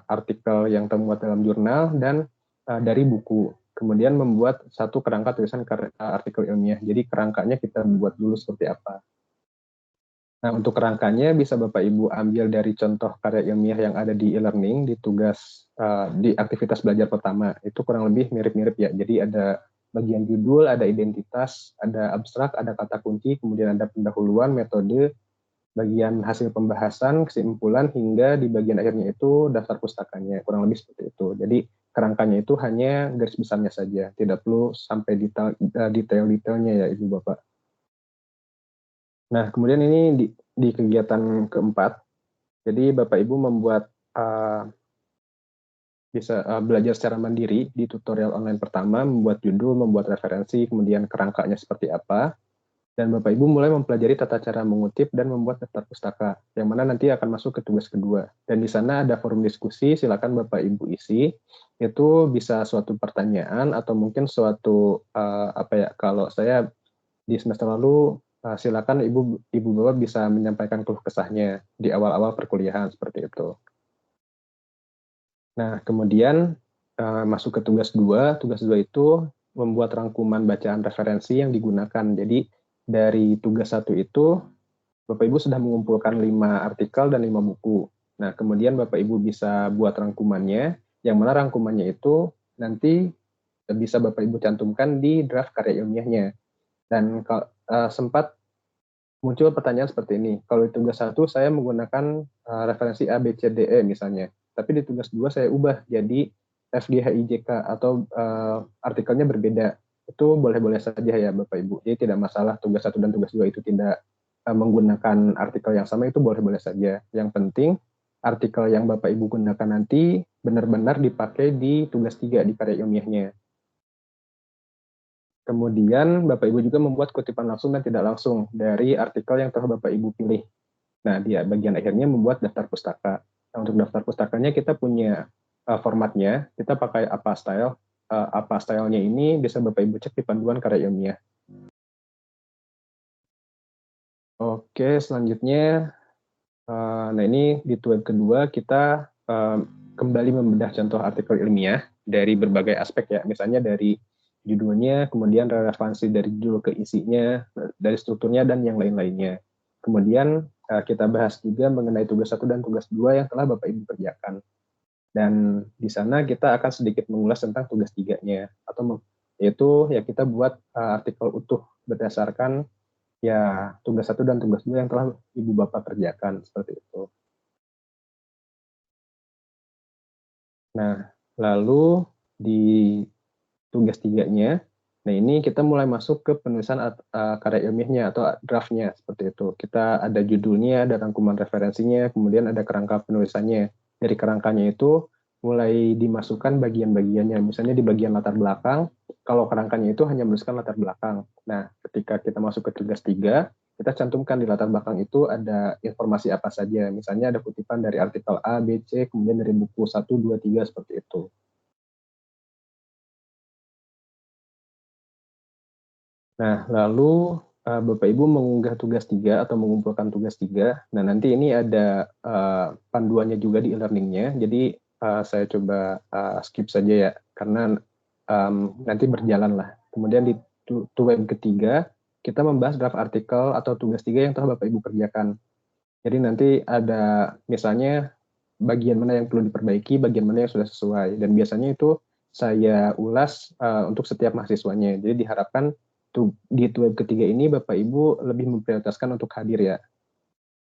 artikel yang termuat dalam jurnal dan dari buku. Kemudian membuat satu kerangka tulisan artikel ilmiah. Jadi kerangkanya kita buat dulu seperti apa. Nah, untuk kerangkanya bisa Bapak Ibu ambil dari contoh karya ilmiah yang ada di e-learning, di tugas, di aktivitas belajar pertama. Itu kurang lebih mirip-mirip ya. Jadi ada bagian judul, ada identitas, ada abstrak, ada kata kunci, kemudian ada pendahuluan, metode, bagian hasil pembahasan, kesimpulan, hingga di bagian akhirnya itu daftar pustakanya. Kurang lebih seperti itu. Jadi kerangkanya itu hanya garis besarnya saja. Tidak perlu sampai detail-detailnya ya Ibu Bapak. Nah, kemudian ini di kegiatan keempat, jadi Bapak Ibu membuat bisa belajar secara mandiri di tutorial online pertama, membuat judul, membuat referensi, kemudian kerangkanya seperti apa, dan Bapak Ibu mulai mempelajari tata cara mengutip dan membuat daftar pustaka, yang mana nanti akan masuk ke tugas kedua. Dan di sana ada forum diskusi, silakan Bapak Ibu isi, itu bisa suatu pertanyaan atau mungkin suatu kalau saya di semester lalu silakan Ibu Bapak bisa menyampaikan keluh kesahnya di awal-awal perkuliahan seperti itu. Nah, kemudian masuk ke tugas 2. Tugas 2 itu membuat rangkuman bacaan referensi yang digunakan. Jadi dari tugas 1 itu Bapak Ibu sudah mengumpulkan 5 artikel dan 5 buku. Nah, kemudian Bapak Ibu bisa buat rangkumannya, yang mana rangkumannya itu nanti bisa Bapak Ibu cantumkan di draft karya ilmiahnya. Dan sempat muncul pertanyaan seperti ini. Kalau di tugas 1 saya menggunakan referensi A, B, C, D, E misalnya. Tapi di tugas 2 saya ubah jadi F, G, H, I, J, K atau artikelnya berbeda. Itu boleh-boleh saja ya Bapak Ibu. Jadi tidak masalah tugas 1 dan tugas 2 itu tidak menggunakan artikel yang sama, itu boleh-boleh saja. Yang penting artikel yang Bapak Ibu gunakan nanti benar-benar dipakai di tugas 3 di karya ilmiahnya. Kemudian Bapak Ibu juga membuat kutipan langsung dan tidak langsung dari artikel yang telah Bapak Ibu pilih. Nah, di bagian akhirnya membuat daftar pustaka. Nah, untuk daftar pustakanya kita punya formatnya, kita pakai APA style. APA stylenya ini bisa Bapak Ibu cek di panduan karya ilmiah. Oke, selanjutnya, nah ini di tugas kedua kita kembali membedah contoh artikel ilmiah dari berbagai aspek ya, misalnya dari judulnya, kemudian relevansi dari judul ke isinya, dari strukturnya, dan yang lain-lainnya. Kemudian kita bahas juga mengenai tugas 1 dan tugas 2 yang telah Bapak Ibu kerjakan. Dan di sana kita akan sedikit mengulas tentang tugas 3-nya, atau yaitu ya kita buat artikel utuh berdasarkan ya tugas 1 dan tugas 2 yang telah Ibu Bapak kerjakan, seperti itu. Nah, lalu di tugas 3-nya, nah ini kita mulai masuk ke penulisan karya ilmiahnya atau draftnya, seperti itu. Kita ada judulnya, ada rangkuman referensinya, kemudian ada kerangka penulisannya. Dari kerangkanya itu mulai dimasukkan bagian-bagiannya, misalnya di bagian latar belakang, kalau kerangkanya itu hanya menuliskan latar belakang. Nah, ketika kita masuk ke tugas 3, kita cantumkan di latar belakang itu ada informasi apa saja, misalnya ada kutipan dari artikel A, B, C, kemudian dari buku 1, 2, 3, seperti itu. Nah, lalu Bapak Ibu mengunggah tugas 3 atau mengumpulkan tugas 3. Nah, nanti ini ada panduannya juga di e-learning-nya. Jadi saya coba skip saja ya, karena nanti berjalan lah. Kemudian di web ketiga, kita membahas draft artikel atau tugas 3 yang telah Bapak Ibu kerjakan. Jadi nanti ada misalnya bagian mana yang perlu diperbaiki, bagian mana yang sudah sesuai. Dan biasanya itu saya ulas untuk setiap mahasiswanya. Jadi diharapkan di web ketiga ini Bapak Ibu lebih memprioritaskan untuk hadir ya.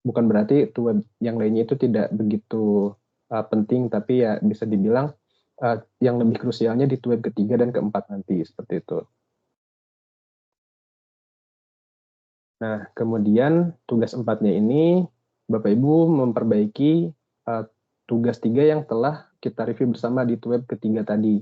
Bukan berarti web yang lainnya itu tidak begitu penting, tapi ya bisa dibilang yang lebih krusialnya di web ketiga dan keempat nanti, seperti itu. Nah, kemudian tugas 4-nya ini, Bapak Ibu memperbaiki tugas 3 yang telah kita review bersama di web ketiga tadi.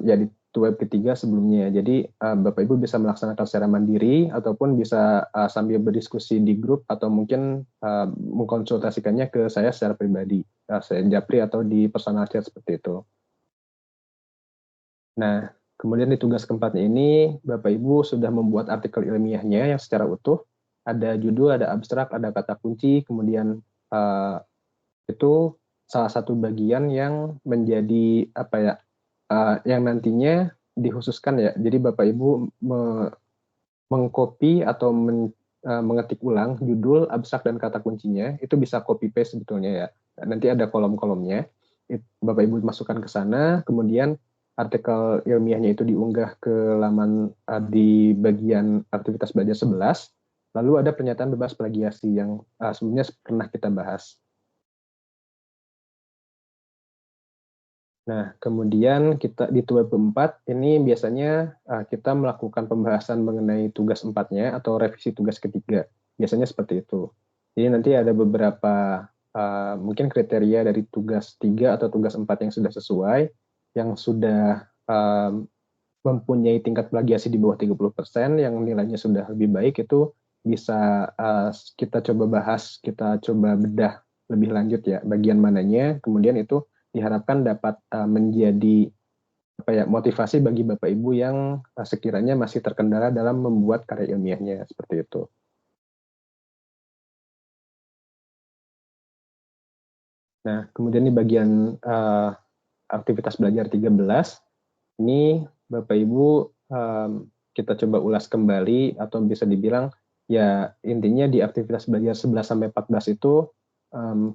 Ya, di web ketiga sebelumnya. Jadi, Bapak Ibu bisa melaksanakan secara mandiri, ataupun bisa sambil berdiskusi di grup, atau mungkin mengkonsultasikannya ke saya secara pribadi, saya Japri atau di personal chat seperti itu. Nah, kemudian di tugas keempatnya ini, Bapak Ibu sudah membuat artikel ilmiahnya yang secara utuh, ada judul, ada abstrak, ada kata kunci, kemudian itu salah satu bagian yang menjadi apa ya, yang nantinya dikhususkan ya. Jadi Bapak Ibu mengcopy atau mengetik ulang judul, abstrak, dan kata kuncinya, itu bisa copy paste sebetulnya ya. Nanti ada kolom-kolomnya, Bapak Ibu masukkan ke sana, kemudian artikel ilmiahnya itu diunggah ke laman di bagian aktivitas belajar 11, lalu ada pernyataan bebas plagiasi yang sebelumnya pernah kita bahas. Nah, kemudian kita di web 4 ini biasanya kita melakukan pembahasan mengenai tugas 4-nya atau revisi tugas ketiga. Biasanya seperti itu. Jadi nanti ada beberapa mungkin kriteria dari tugas 3 atau tugas 4 yang sudah sesuai, yang sudah mempunyai tingkat plagiasi di bawah 30%, yang nilainya sudah lebih baik, itu bisa kita coba bahas, kita coba bedah lebih lanjut ya, bagian mananya, kemudian itu diharapkan dapat menjadi motivasi bagi Bapak Ibu yang sekiranya masih terkendala dalam membuat karya ilmiahnya, seperti itu. Nah, kemudian di bagian aktivitas belajar 13, ini Bapak Ibu kita coba ulas kembali, atau bisa dibilang ya intinya di aktivitas belajar 11-14 itu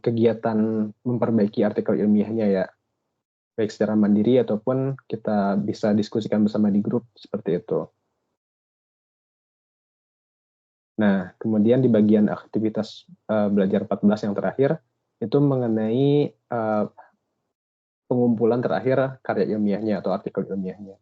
kegiatan memperbaiki artikel ilmiahnya ya, baik secara mandiri ataupun kita bisa diskusikan bersama di grup, seperti itu. Nah, kemudian di bagian aktivitas belajar 14 yang terakhir, itu mengenai pengumpulan terakhir karya ilmiahnya atau artikel ilmiahnya.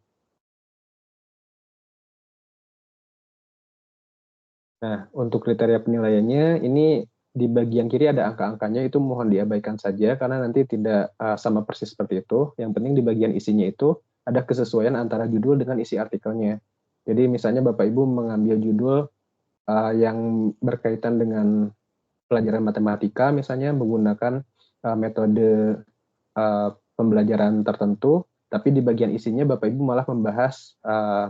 Nah, untuk kriteria penilaiannya, ini di bagian kiri ada angka-angkanya, itu mohon diabaikan saja, karena nanti tidak sama persis seperti itu. Yang penting di bagian isinya itu, ada kesesuaian antara judul dengan isi artikelnya. Jadi misalnya Bapak Ibu mengambil judul yang berkaitan dengan pelajaran matematika, misalnya menggunakan metode pembelajaran tertentu, tapi di bagian isinya Bapak Ibu malah membahas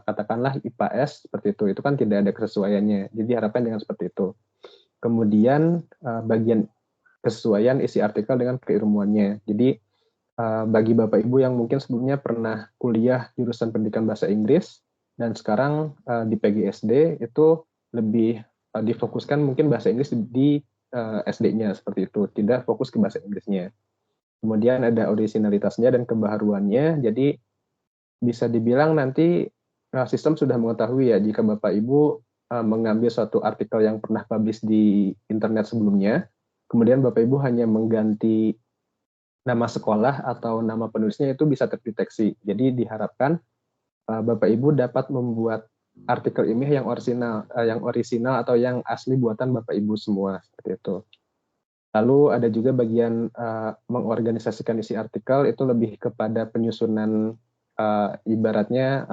katakanlah IPS, seperti itu kan tidak ada kesesuaiannya. Jadi harapkan dengan seperti itu. Kemudian bagian kesesuaian isi artikel dengan keilmuannya. Jadi bagi Bapak Ibu yang mungkin sebelumnya pernah kuliah jurusan pendidikan bahasa Inggris dan sekarang di PGSD itu lebih difokuskan mungkin bahasa Inggris di SD-nya, seperti itu, tidak fokus ke bahasa Inggrisnya. Kemudian ada originalitasnya dan kebaharuannya, jadi bisa dibilang nanti sistem sudah mengetahui ya jika Bapak Ibu mengambil suatu artikel yang pernah publish di internet sebelumnya, kemudian Bapak Ibu hanya mengganti nama sekolah atau nama penulisnya, itu bisa terdeteksi. Jadi diharapkan Bapak Ibu dapat membuat artikel ilmiah yang orisinal atau yang asli buatan Bapak Ibu semua, seperti itu. Lalu ada juga bagian mengorganisasikan isi artikel, itu lebih kepada penyusunan ibaratnya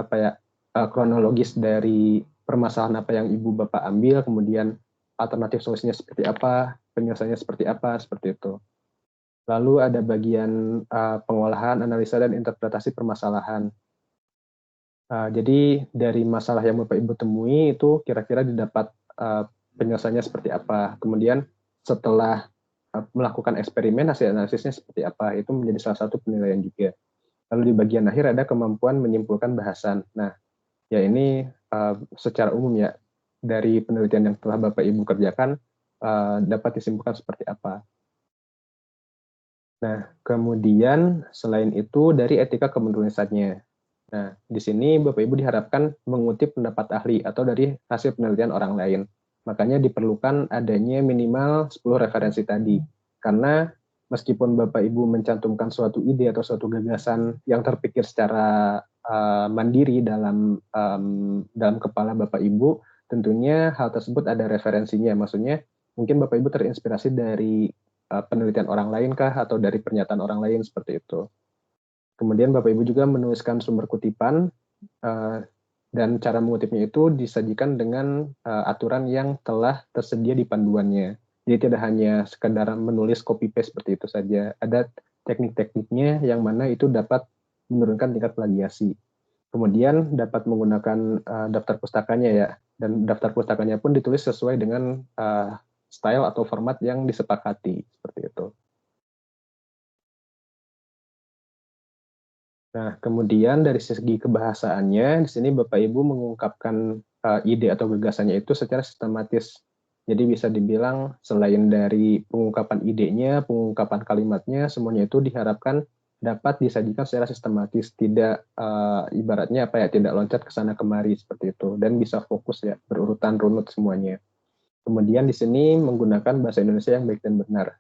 kronologis dari permasalahan apa yang Ibu Bapak ambil, kemudian alternatif solusinya seperti apa, penyelesaiannya seperti apa, seperti itu. Lalu ada bagian pengolahan, analisa, dan interpretasi permasalahan. Jadi dari masalah yang Bapak Ibu temui itu kira-kira didapat penyelesaiannya seperti apa. Kemudian setelah melakukan eksperimen, hasil analisisnya seperti apa, itu menjadi salah satu penilaian juga. Lalu di bagian akhir ada kemampuan menyimpulkan bahasan. Nah, ya ini secara umum ya, dari penelitian yang telah Bapak Ibu kerjakan, dapat disimpulkan seperti apa. Nah, kemudian selain itu dari etika kepenulisannya. Nah, di sini Bapak Ibu diharapkan mengutip pendapat ahli atau dari hasil penelitian orang lain. Makanya diperlukan adanya minimal 10 referensi tadi. Karena meskipun Bapak Ibu mencantumkan suatu ide atau suatu gagasan yang terpikir secara mandiri dalam kepala Bapak Ibu, tentunya hal tersebut ada referensinya. Maksudnya mungkin Bapak Ibu terinspirasi dari penelitian orang lain kah atau dari pernyataan orang lain seperti itu. Kemudian Bapak Ibu juga menuliskan sumber kutipan dan cara mengutipnya itu disajikan dengan aturan yang telah tersedia di panduannya. Jadi tidak hanya sekedar menulis copy paste seperti itu saja. Ada teknik-tekniknya yang mana itu dapat menurunkan tingkat plagiasi. Kemudian dapat menggunakan daftar pustakanya ya, dan daftar pustakanya pun ditulis sesuai dengan style atau format yang disepakati seperti itu. Nah, kemudian dari segi kebahasaannya, di sini Bapak Ibu mengungkapkan ide atau gagasannya itu secara sistematis. Jadi bisa dibilang selain dari pengungkapan idenya, pengungkapan kalimatnya, semuanya itu diharapkan dapat disajikan secara sistematis, tidak ibaratnya apa ya, tidak loncat ke sana kemari seperti itu, dan bisa fokus ya, berurutan runut semuanya. Kemudian di sini menggunakan bahasa Indonesia yang baik dan benar.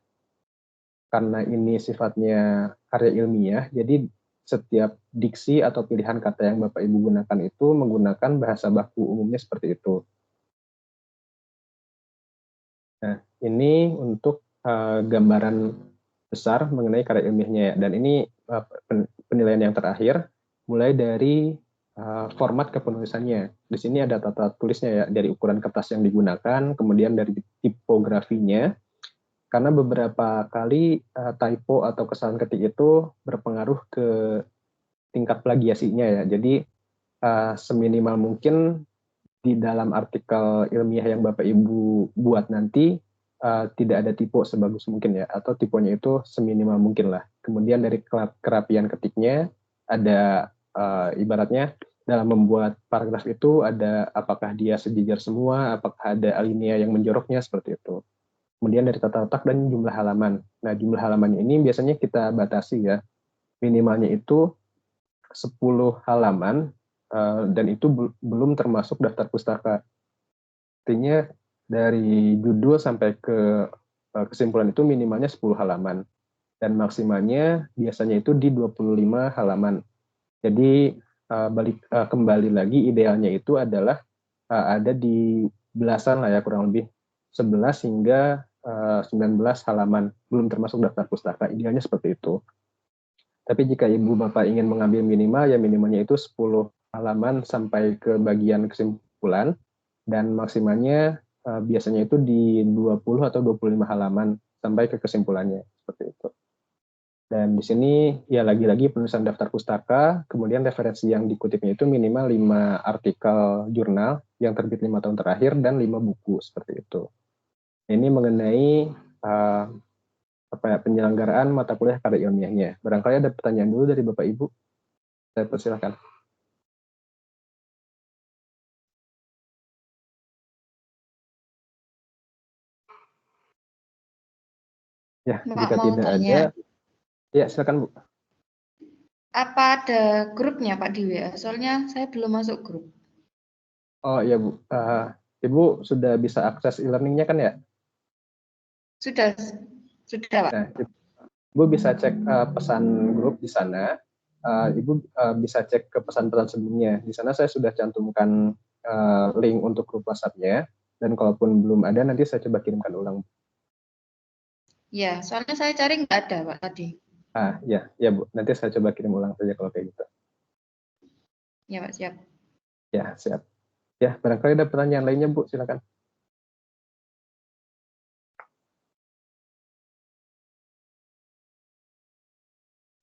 Karena ini sifatnya karya ilmiah, jadi setiap diksi atau pilihan kata yang Bapak Ibu gunakan itu menggunakan bahasa baku umumnya seperti itu. Nah, ini untuk gambaran besar mengenai karya ilmiahnya ya. Dan ini penilaian yang terakhir, mulai dari format kepenulisannya. Di sini ada tata tulisnya ya, dari ukuran kertas yang digunakan, kemudian dari tipografinya, karena beberapa kali typo atau kesalahan ketik itu berpengaruh ke tingkat plagiasinya ya. Jadi seminimal mungkin di dalam artikel ilmiah yang Bapak Ibu buat nanti tidak ada tipe sebagus mungkin ya, atau tipenya itu seminimal mungkin lah. Kemudian dari kerapian ketiknya ada ibaratnya dalam membuat paragraf itu ada apakah dia sejajar semua, apakah ada alinea yang menjoroknya seperti itu. Kemudian dari tata letak dan jumlah halaman. Nah, jumlah halamannya ini biasanya kita batasi ya. Minimalnya itu 10 halaman dan itu belum termasuk daftar pustaka. Artinya dari judul sampai ke kesimpulan itu minimalnya 10 halaman dan maksimalnya biasanya itu di 25 halaman. Jadi kembali lagi idealnya itu adalah ada di belasan lah ya, kurang lebih 11 hingga 19 halaman, belum termasuk daftar pustaka. Idealnya seperti itu. Tapi jika Ibu Bapak ingin mengambil minimal, ya minimalnya itu 10 halaman sampai ke bagian kesimpulan, dan maksimalnya biasanya itu di 20 atau 25 halaman sampai ke kesimpulannya, seperti itu. Dan di sini ya lagi-lagi penulisan daftar pustaka, kemudian referensi yang dikutipnya itu minimal 5 artikel jurnal yang terbit 5 tahun terakhir dan 5 buku, seperti itu. Ini mengenai penyelenggaraan mata kuliah karya ilmiahnya. Barangkali ada pertanyaan dulu dari Bapak Ibu. Saya persilahkan. Ya, Mbak, jika mau tidak tanya. ada, ya silakan Bu. Apa ada grupnya Pak di WA? Soalnya saya belum masuk grup. Oh iya Bu, Ibu sudah bisa akses e-learningnya kan ya? Sudah Pak. Nah, Ibu bisa cek pesan grup di sana. Ibu bisa cek ke pesan-pesan sebelumnya. Di sana saya sudah cantumkan link untuk grup WhatsApp-nya. Dan kalaupun belum ada, nanti saya coba kirimkan ulang. Ya, soalnya saya cari nggak ada Pak tadi. Ya Bu. Nanti saya coba kirim ulang saja kalau kayak gitu. Ya Pak, siap. Ya, siap. Ya, barangkali ada pertanyaan lainnya Bu, silakan.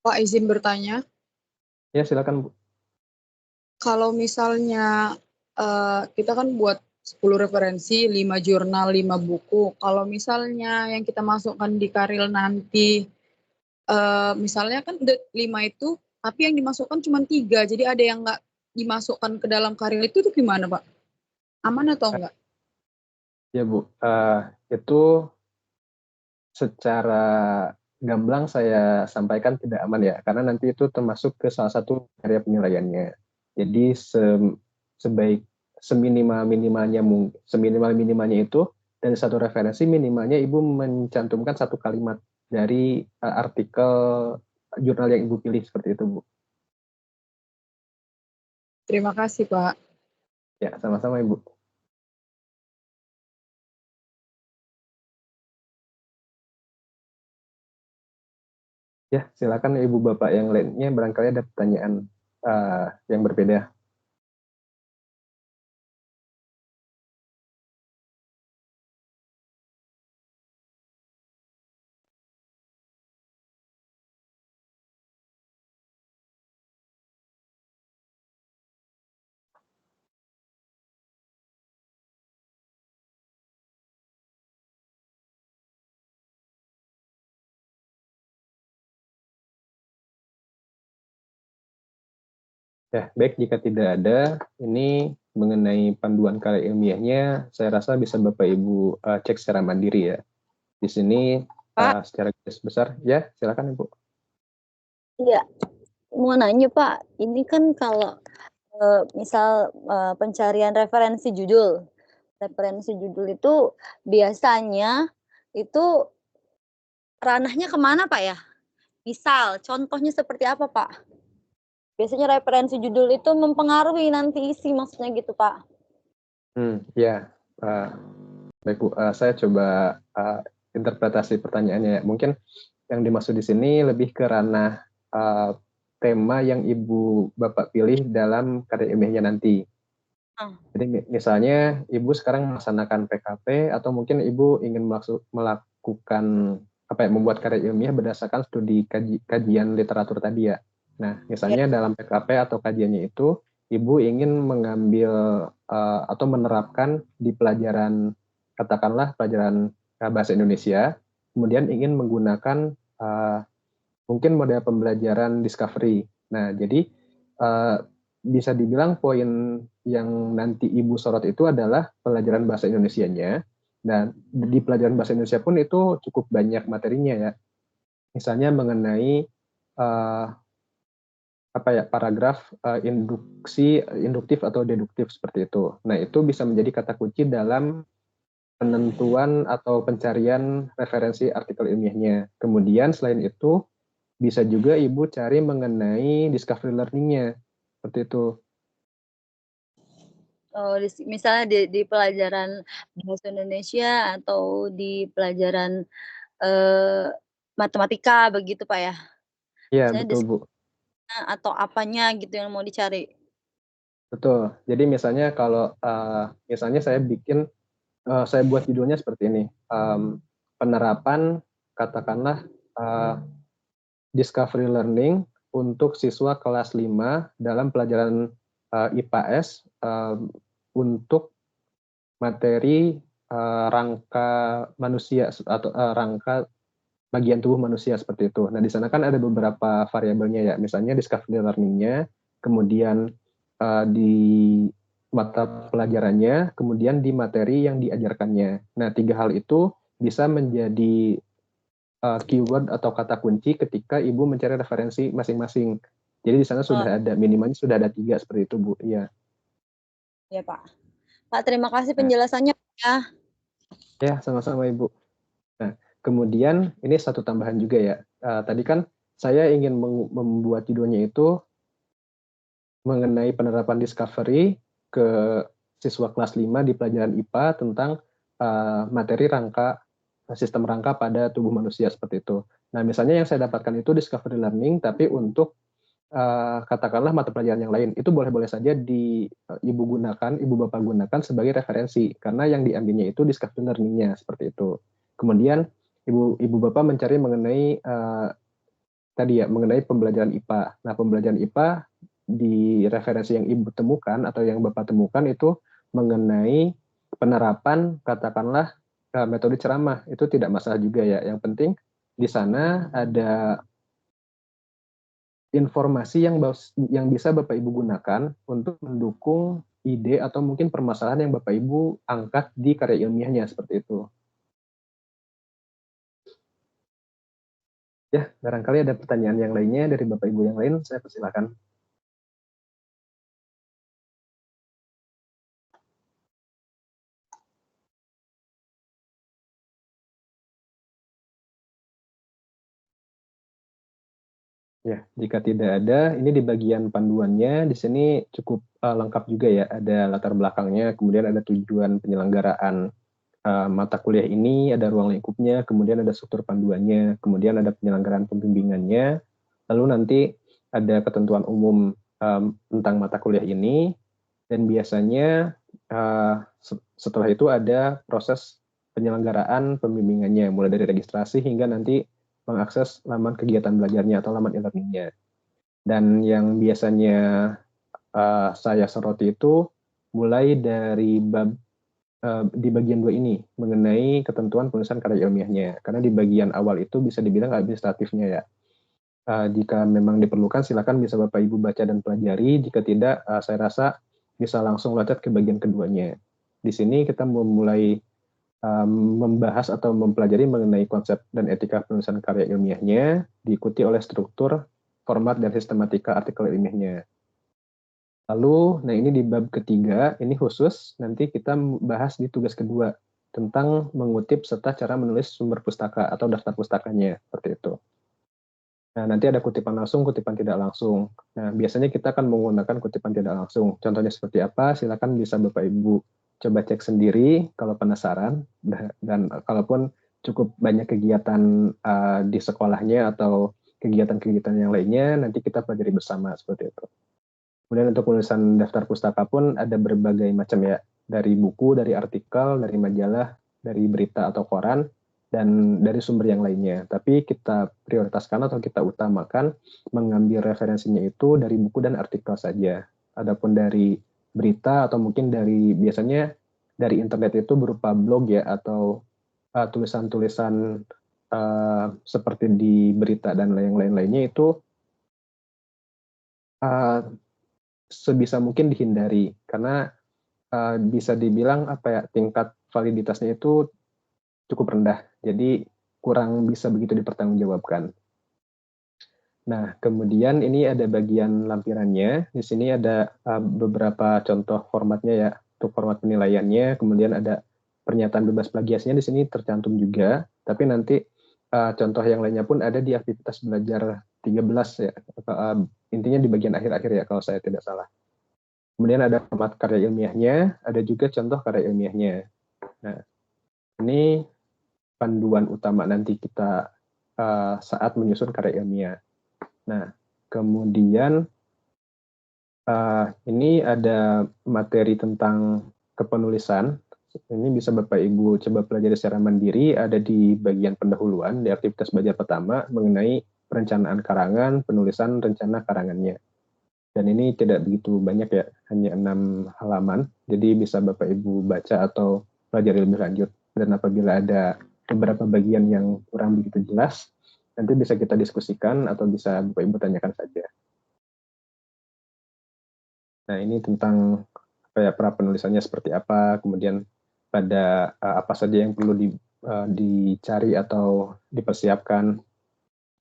Pak, izin bertanya. Ya, silakan Bu. Kalau misalnya kita kan buat 10 referensi, 5 jurnal, 5 buku. Kalau misalnya yang kita masukkan di Karil nanti, misalnya kan 5 itu, tapi yang dimasukkan cuma 3, jadi ada yang nggak dimasukkan ke dalam Karil itu gimana, Pak? Aman atau enggak? Ya Bu, itu secara gamblang saya sampaikan tidak aman ya, karena nanti itu termasuk ke salah satu area penilaiannya. Jadi seminimal-minimalnya itu dari satu referensi minimalnya Ibu mencantumkan satu kalimat dari artikel jurnal yang Ibu pilih seperti itu, Bu. Terima kasih, Pak. Ya, sama-sama Ibu. Ya, silakan Ibu Bapak yang lainnya barangkali ada pertanyaan yang berbeda. Ya, baik, jika tidak ada, ini mengenai panduan karya ilmiahnya, saya rasa bisa Bapak Ibu cek secara mandiri ya. Di sini secara garis besar, ya silakan Ibu. Iya, mau nanya Pak, ini kan kalau misal pencarian referensi judul itu biasanya itu ranahnya kemana Pak ya? Misal, contohnya seperti apa Pak? Biasanya referensi judul itu mempengaruhi nanti isi, maksudnya gitu Pak. Ya, baik Bu, saya coba interpretasi pertanyaannya. Mungkin yang dimaksud di sini lebih ke ranah tema yang Ibu Bapak pilih dalam karya ilmiahnya nanti. Jadi misalnya Ibu sekarang melaksanakan PKP atau mungkin Ibu ingin melakukan membuat karya ilmiah berdasarkan studi kajian literatur tadi ya. Nah, misalnya dalam PKP atau kajiannya itu Ibu ingin mengambil atau menerapkan di pelajaran, katakanlah pelajaran bahasa Indonesia, kemudian ingin menggunakan mungkin model pembelajaran discovery. Nah, jadi bisa dibilang poin yang nanti Ibu sorot itu adalah pelajaran bahasa Indonesianya, dan di pelajaran bahasa Indonesia pun itu cukup banyak materinya ya. Misalnya mengenai paragraf induktif atau deduktif seperti itu. Nah, itu bisa menjadi kata kunci dalam penentuan atau pencarian referensi artikel ilmiahnya. Kemudian selain itu bisa juga Ibu cari mengenai discovery learning-nya seperti itu. Oh, misalnya di pelajaran bahasa Indonesia atau di pelajaran matematika begitu Pak ya? Iya, betul Bu. Atau apanya gitu yang mau dicari? Betul. Jadi misalnya kalau misalnya saya buat judulnya seperti ini, penerapan katakanlah discovery learning untuk siswa kelas 5 dalam pelajaran IPS untuk materi rangka manusia atau rangka bagian tubuh manusia seperti itu. Nah, di sana kan ada beberapa variabelnya ya, misalnya discovery learning-nya, kemudian di mata pelajarannya, kemudian di materi yang diajarkannya. Nah, 3 hal itu bisa menjadi keyword atau kata kunci ketika Ibu mencari referensi masing-masing. Jadi di sana sudah ada, minimalnya sudah ada 3 seperti itu Bu. Iya. Ya Pak. Pak, terima kasih penjelasannya ya. Ya, sama-sama Ibu. Nah, kemudian ini satu tambahan juga ya. Tadi kan saya ingin membuat judulnya itu mengenai penerapan discovery ke siswa kelas 5 di pelajaran IPA tentang materi sistem rangka pada tubuh manusia seperti itu. Nah, misalnya yang saya dapatkan itu discovery learning, tapi untuk katakanlah mata pelajaran yang lain, itu boleh-boleh saja Ibu Bapak gunakan sebagai referensi, karena yang diambilnya itu discovery learning-nya, seperti itu. Kemudian Ibu Bapak mencari mengenai mengenai pembelajaran IPA. Nah, pembelajaran IPA di referensi yang Ibu temukan atau yang Bapak temukan itu mengenai penerapan katakanlah metode ceramah, itu tidak masalah juga ya. Yang penting di sana ada informasi yang bisa Bapak Ibu gunakan untuk mendukung ide atau mungkin permasalahan yang Bapak Ibu angkat di karya ilmiahnya, seperti itu. Ya, barangkali ada pertanyaan yang lainnya dari Bapak Ibu yang lain, saya persilakan. Ya, jika tidak ada, ini di bagian panduannya, di sini cukup lengkap juga ya, ada latar belakangnya, kemudian ada tujuan penyelenggaraan mata kuliah ini, ada ruang lingkupnya, kemudian ada struktur panduannya, kemudian ada penyelenggaraan pembimbingannya, lalu nanti ada ketentuan umum tentang mata kuliah ini, dan biasanya setelah itu ada proses penyelenggaraan pembimbingannya, mulai dari registrasi hingga nanti mengakses laman kegiatan belajarnya atau laman e-learningnya. Dan yang biasanya saya soroti itu mulai dari bab di bagian 2 ini mengenai ketentuan penulisan karya ilmiahnya. Karena di bagian awal itu bisa dibilang administratifnya ya. Jika memang diperlukan silakan bisa Bapak Ibu baca dan pelajari. Jika tidak, saya rasa bisa langsung loncat ke bagian keduanya. Di sini kita memulai membahas atau mempelajari mengenai konsep dan etika penulisan karya ilmiahnya, diikuti oleh struktur, format, dan sistematika artikel ilmiahnya. Lalu, nah ini di bab ketiga, ini khusus, nanti kita bahas di tugas kedua, tentang mengutip serta cara menulis sumber pustaka atau daftar pustakanya, seperti itu. Nah, nanti ada kutipan langsung, kutipan tidak langsung. Nah, biasanya kita akan menggunakan kutipan tidak langsung. Contohnya seperti apa, silakan bisa Bapak Ibu coba cek sendiri kalau penasaran, dan kalaupun cukup banyak kegiatan di sekolahnya atau kegiatan-kegiatan yang lainnya, nanti kita pelajari bersama seperti itu. Kemudian untuk penulisan daftar pustaka pun ada berbagai macam ya, dari buku, dari artikel, dari majalah, dari berita atau koran, dan dari sumber yang lainnya. Tapi kita prioritaskan atau kita utamakan mengambil referensinya itu dari buku dan artikel saja. Adapun dari berita atau mungkin dari biasanya dari internet itu berupa blog ya atau tulisan-tulisan seperti di berita dan lain-lainnya itu sebisa mungkin dihindari karena bisa dibilang apa ya, tingkat validitasnya itu cukup rendah, jadi kurang bisa begitu dipertanggungjawabkan. Nah, kemudian ini ada bagian lampirannya. Di sini ada beberapa contoh formatnya ya, untuk format penilaiannya. Kemudian ada pernyataan bebas plagiasnya di sini tercantum juga. Tapi nanti contoh yang lainnya pun ada di aktivitas belajar 13 ya. Intinya di bagian akhir-akhir ya, kalau saya tidak salah. Kemudian ada format karya ilmiahnya, ada juga contoh karya ilmiahnya. Nah, ini panduan utama nanti kita saat menyusun karya ilmiah. Nah, kemudian ini ada materi tentang kepenulisan. Ini bisa Bapak Ibu coba pelajari secara mandiri, ada di bagian pendahuluan di aktivitas belajar pertama mengenai perencanaan karangan, penulisan rencana karangannya. Dan ini tidak begitu banyak ya, hanya 6 halaman, jadi bisa Bapak Ibu baca atau pelajari lebih lanjut. Dan apabila ada beberapa bagian yang kurang begitu jelas, nanti bisa kita diskusikan atau bisa Bapak Ibu tanyakan saja. Nah, ini tentang pra penulisannya seperti apa, kemudian pada apa saja yang perlu dicari atau dipersiapkan,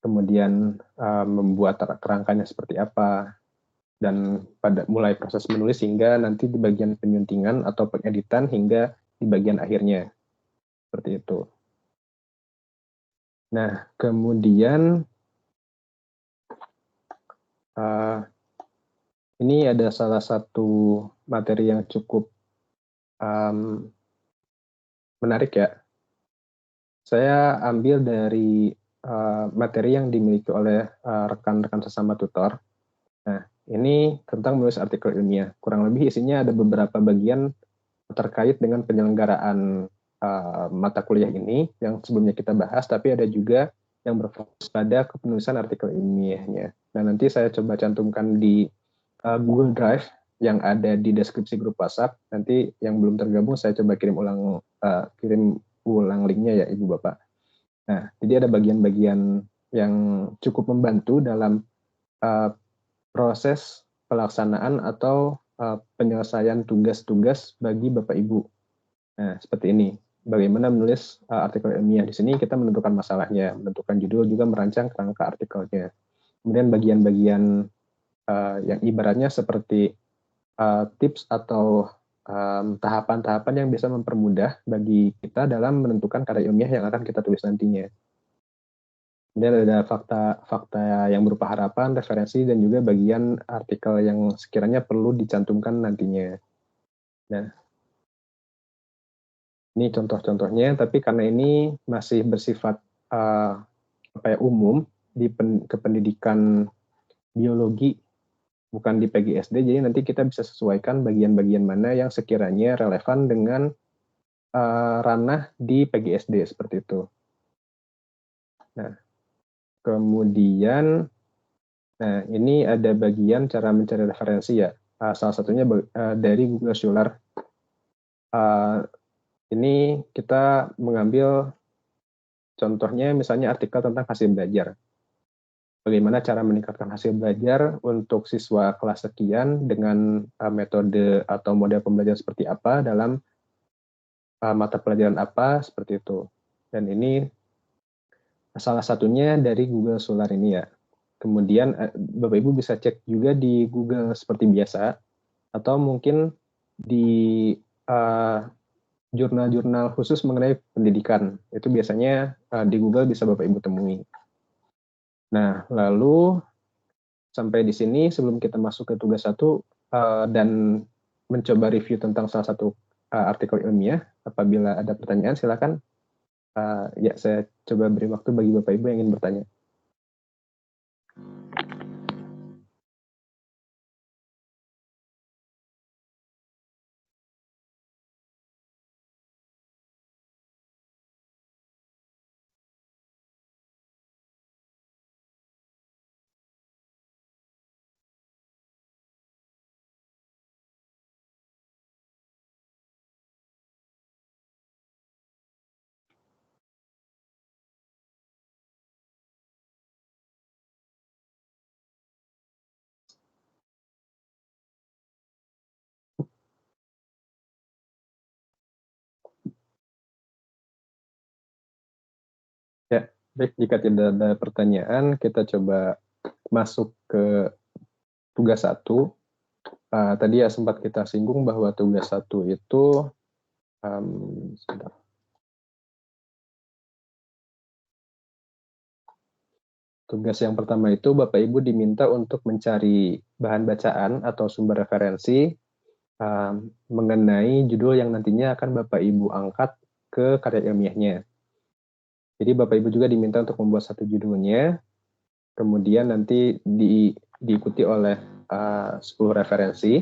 kemudian membuat kerangkanya seperti apa, dan pada mulai proses menulis hingga nanti di bagian penyuntingan atau pengeditan hingga di bagian akhirnya. Seperti itu. Nah, kemudian ini ada salah satu materi yang cukup menarik ya. Saya ambil dari materi yang dimiliki oleh rekan-rekan sesama tutor. Nah, ini tentang menulis artikel ilmiah. Kurang lebih isinya ada beberapa bagian terkait dengan penyelenggaraan mata kuliah ini yang sebelumnya kita bahas, tapi ada juga yang berfokus pada kepenulisan artikel ilmiahnya. Nah, nanti saya coba cantumkan di Google Drive yang ada di deskripsi grup WhatsApp. Nanti yang belum tergabung saya coba kirim ulang linknya ya Ibu Bapak. Nah, jadi ada bagian-bagian yang cukup membantu dalam proses pelaksanaan atau penyelesaian tugas-tugas bagi Bapak Ibu. Nah, seperti ini. Bagaimana menulis artikel ilmiah. Di sini kita menentukan masalahnya, menentukan judul, juga merancang kerangka artikelnya. Kemudian bagian-bagian yang ibaratnya seperti tips atau tahapan-tahapan yang bisa mempermudah bagi kita dalam menentukan karya ilmiah yang akan kita tulis nantinya. Kemudian ada fakta yang berupa harapan, referensi, dan juga bagian artikel yang sekiranya perlu dicantumkan nantinya. Nah, ini contoh-contohnya, tapi karena ini masih bersifat umum di kependidikan biologi, bukan di PGSD, jadi nanti kita bisa sesuaikan bagian-bagian mana yang sekiranya relevan dengan ranah di PGSD, seperti itu. Nah, kemudian, nah ini ada bagian cara mencari referensi ya. Salah satunya dari Google Scholar. Ini kita mengambil contohnya misalnya artikel tentang hasil belajar. Bagaimana cara meningkatkan hasil belajar untuk siswa kelas sekian dengan metode atau model pembelajaran seperti apa dalam mata pelajaran apa, seperti itu. Dan ini salah satunya dari Google Scholar ini ya. Kemudian Bapak Ibu bisa cek juga di Google seperti biasa, atau mungkin di jurnal-jurnal khusus mengenai pendidikan. Itu biasanya di Google bisa Bapak Ibu temui. Nah, lalu sampai di sini sebelum kita masuk ke tugas 1 dan mencoba review tentang salah satu artikel ilmiah, apabila ada pertanyaan silakan. Ya, saya coba beri waktu bagi Bapak Ibu yang ingin bertanya. Ya, baik, jika tidak ada pertanyaan, kita coba masuk ke tugas 1. Tadi ya sempat kita singgung bahwa tugas 1 itu tugas yang pertama itu Bapak Ibu diminta untuk mencari bahan bacaan atau sumber referensi mengenai judul yang nantinya akan Bapak Ibu angkat ke karya ilmiahnya. Jadi Bapak Ibu juga diminta untuk membuat satu judulnya, kemudian nanti diikuti oleh 10 referensi.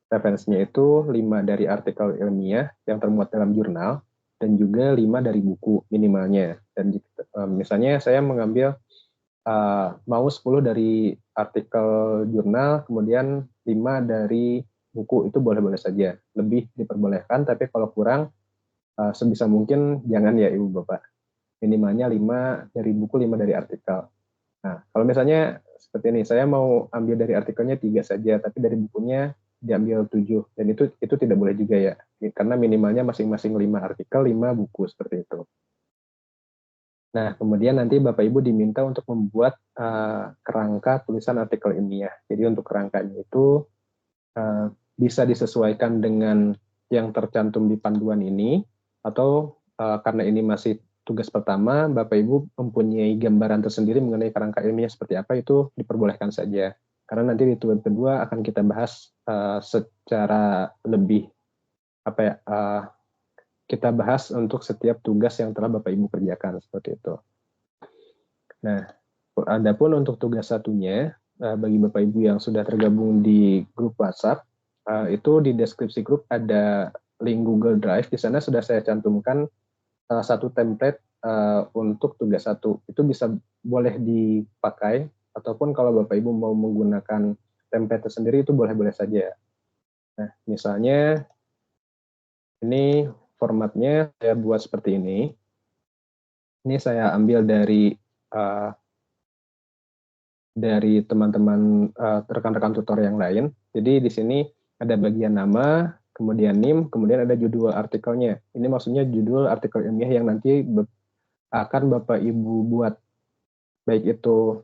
Referensinya itu 5 dari artikel ilmiah yang termuat dalam jurnal, dan juga 5 dari buku minimalnya. Dan misalnya saya mengambil mau 10 dari artikel jurnal, kemudian 5 dari buku, itu boleh-boleh saja. Lebih diperbolehkan, tapi kalau kurang, sebisa mungkin jangan ya Ibu Bapak. Minimalnya 5 dari buku, 5 dari artikel. Nah, kalau misalnya seperti ini, saya mau ambil dari artikelnya 3 saja, tapi dari bukunya diambil 7, dan itu tidak boleh juga ya, karena minimalnya masing-masing 5 artikel, 5 buku, seperti itu. Nah, kemudian nanti Bapak Ibu diminta untuk membuat kerangka tulisan artikel ilmiah. Jadi untuk kerangkanya itu bisa disesuaikan dengan yang tercantum di panduan ini, atau karena ini masih tugas pertama, Bapak Ibu mempunyai gambaran tersendiri mengenai kerangka ilmiah seperti apa, itu diperbolehkan saja. Karena nanti di tugas kedua akan kita bahas secara lebih kita bahas untuk setiap tugas yang telah Bapak Ibu kerjakan, seperti itu. Nah, adapun untuk tugas satunya, bagi Bapak Ibu yang sudah tergabung di grup WhatsApp, itu di deskripsi grup ada link Google Drive. Di sana sudah saya cantumkan salah satu template untuk tugas 1. Itu boleh dipakai, ataupun kalau Bapak Ibu mau menggunakan template sendiri itu boleh-boleh saja. Nah, misalnya ini formatnya saya buat seperti ini. Ini saya ambil dari teman-teman rekan-rekan tutor yang lain. Jadi di sini ada bagian nama, kemudian NIM, kemudian ada judul artikelnya. Ini maksudnya judul artikel ilmiah yang nanti akan Bapak Ibu buat, baik itu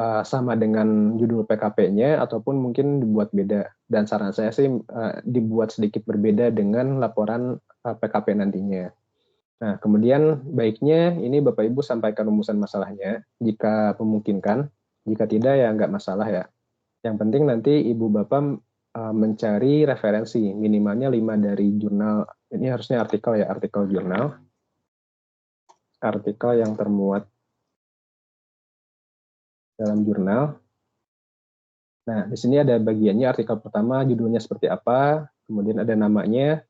sama dengan judul PKP-nya ataupun mungkin dibuat beda. Dan saran saya sih dibuat sedikit berbeda dengan laporan PKP nantinya. Nah, kemudian baiknya ini Bapak Ibu sampaikan rumusan masalahnya jika memungkinkan. Jika tidak ya nggak masalah ya. Yang penting nanti Ibu Bapak mencari referensi minimalnya 5 dari jurnal. Ini harusnya artikel ya, artikel jurnal. Artikel yang termuat dalam jurnal. Nah, di sini ada bagiannya artikel pertama, judulnya seperti apa, kemudian ada namanya,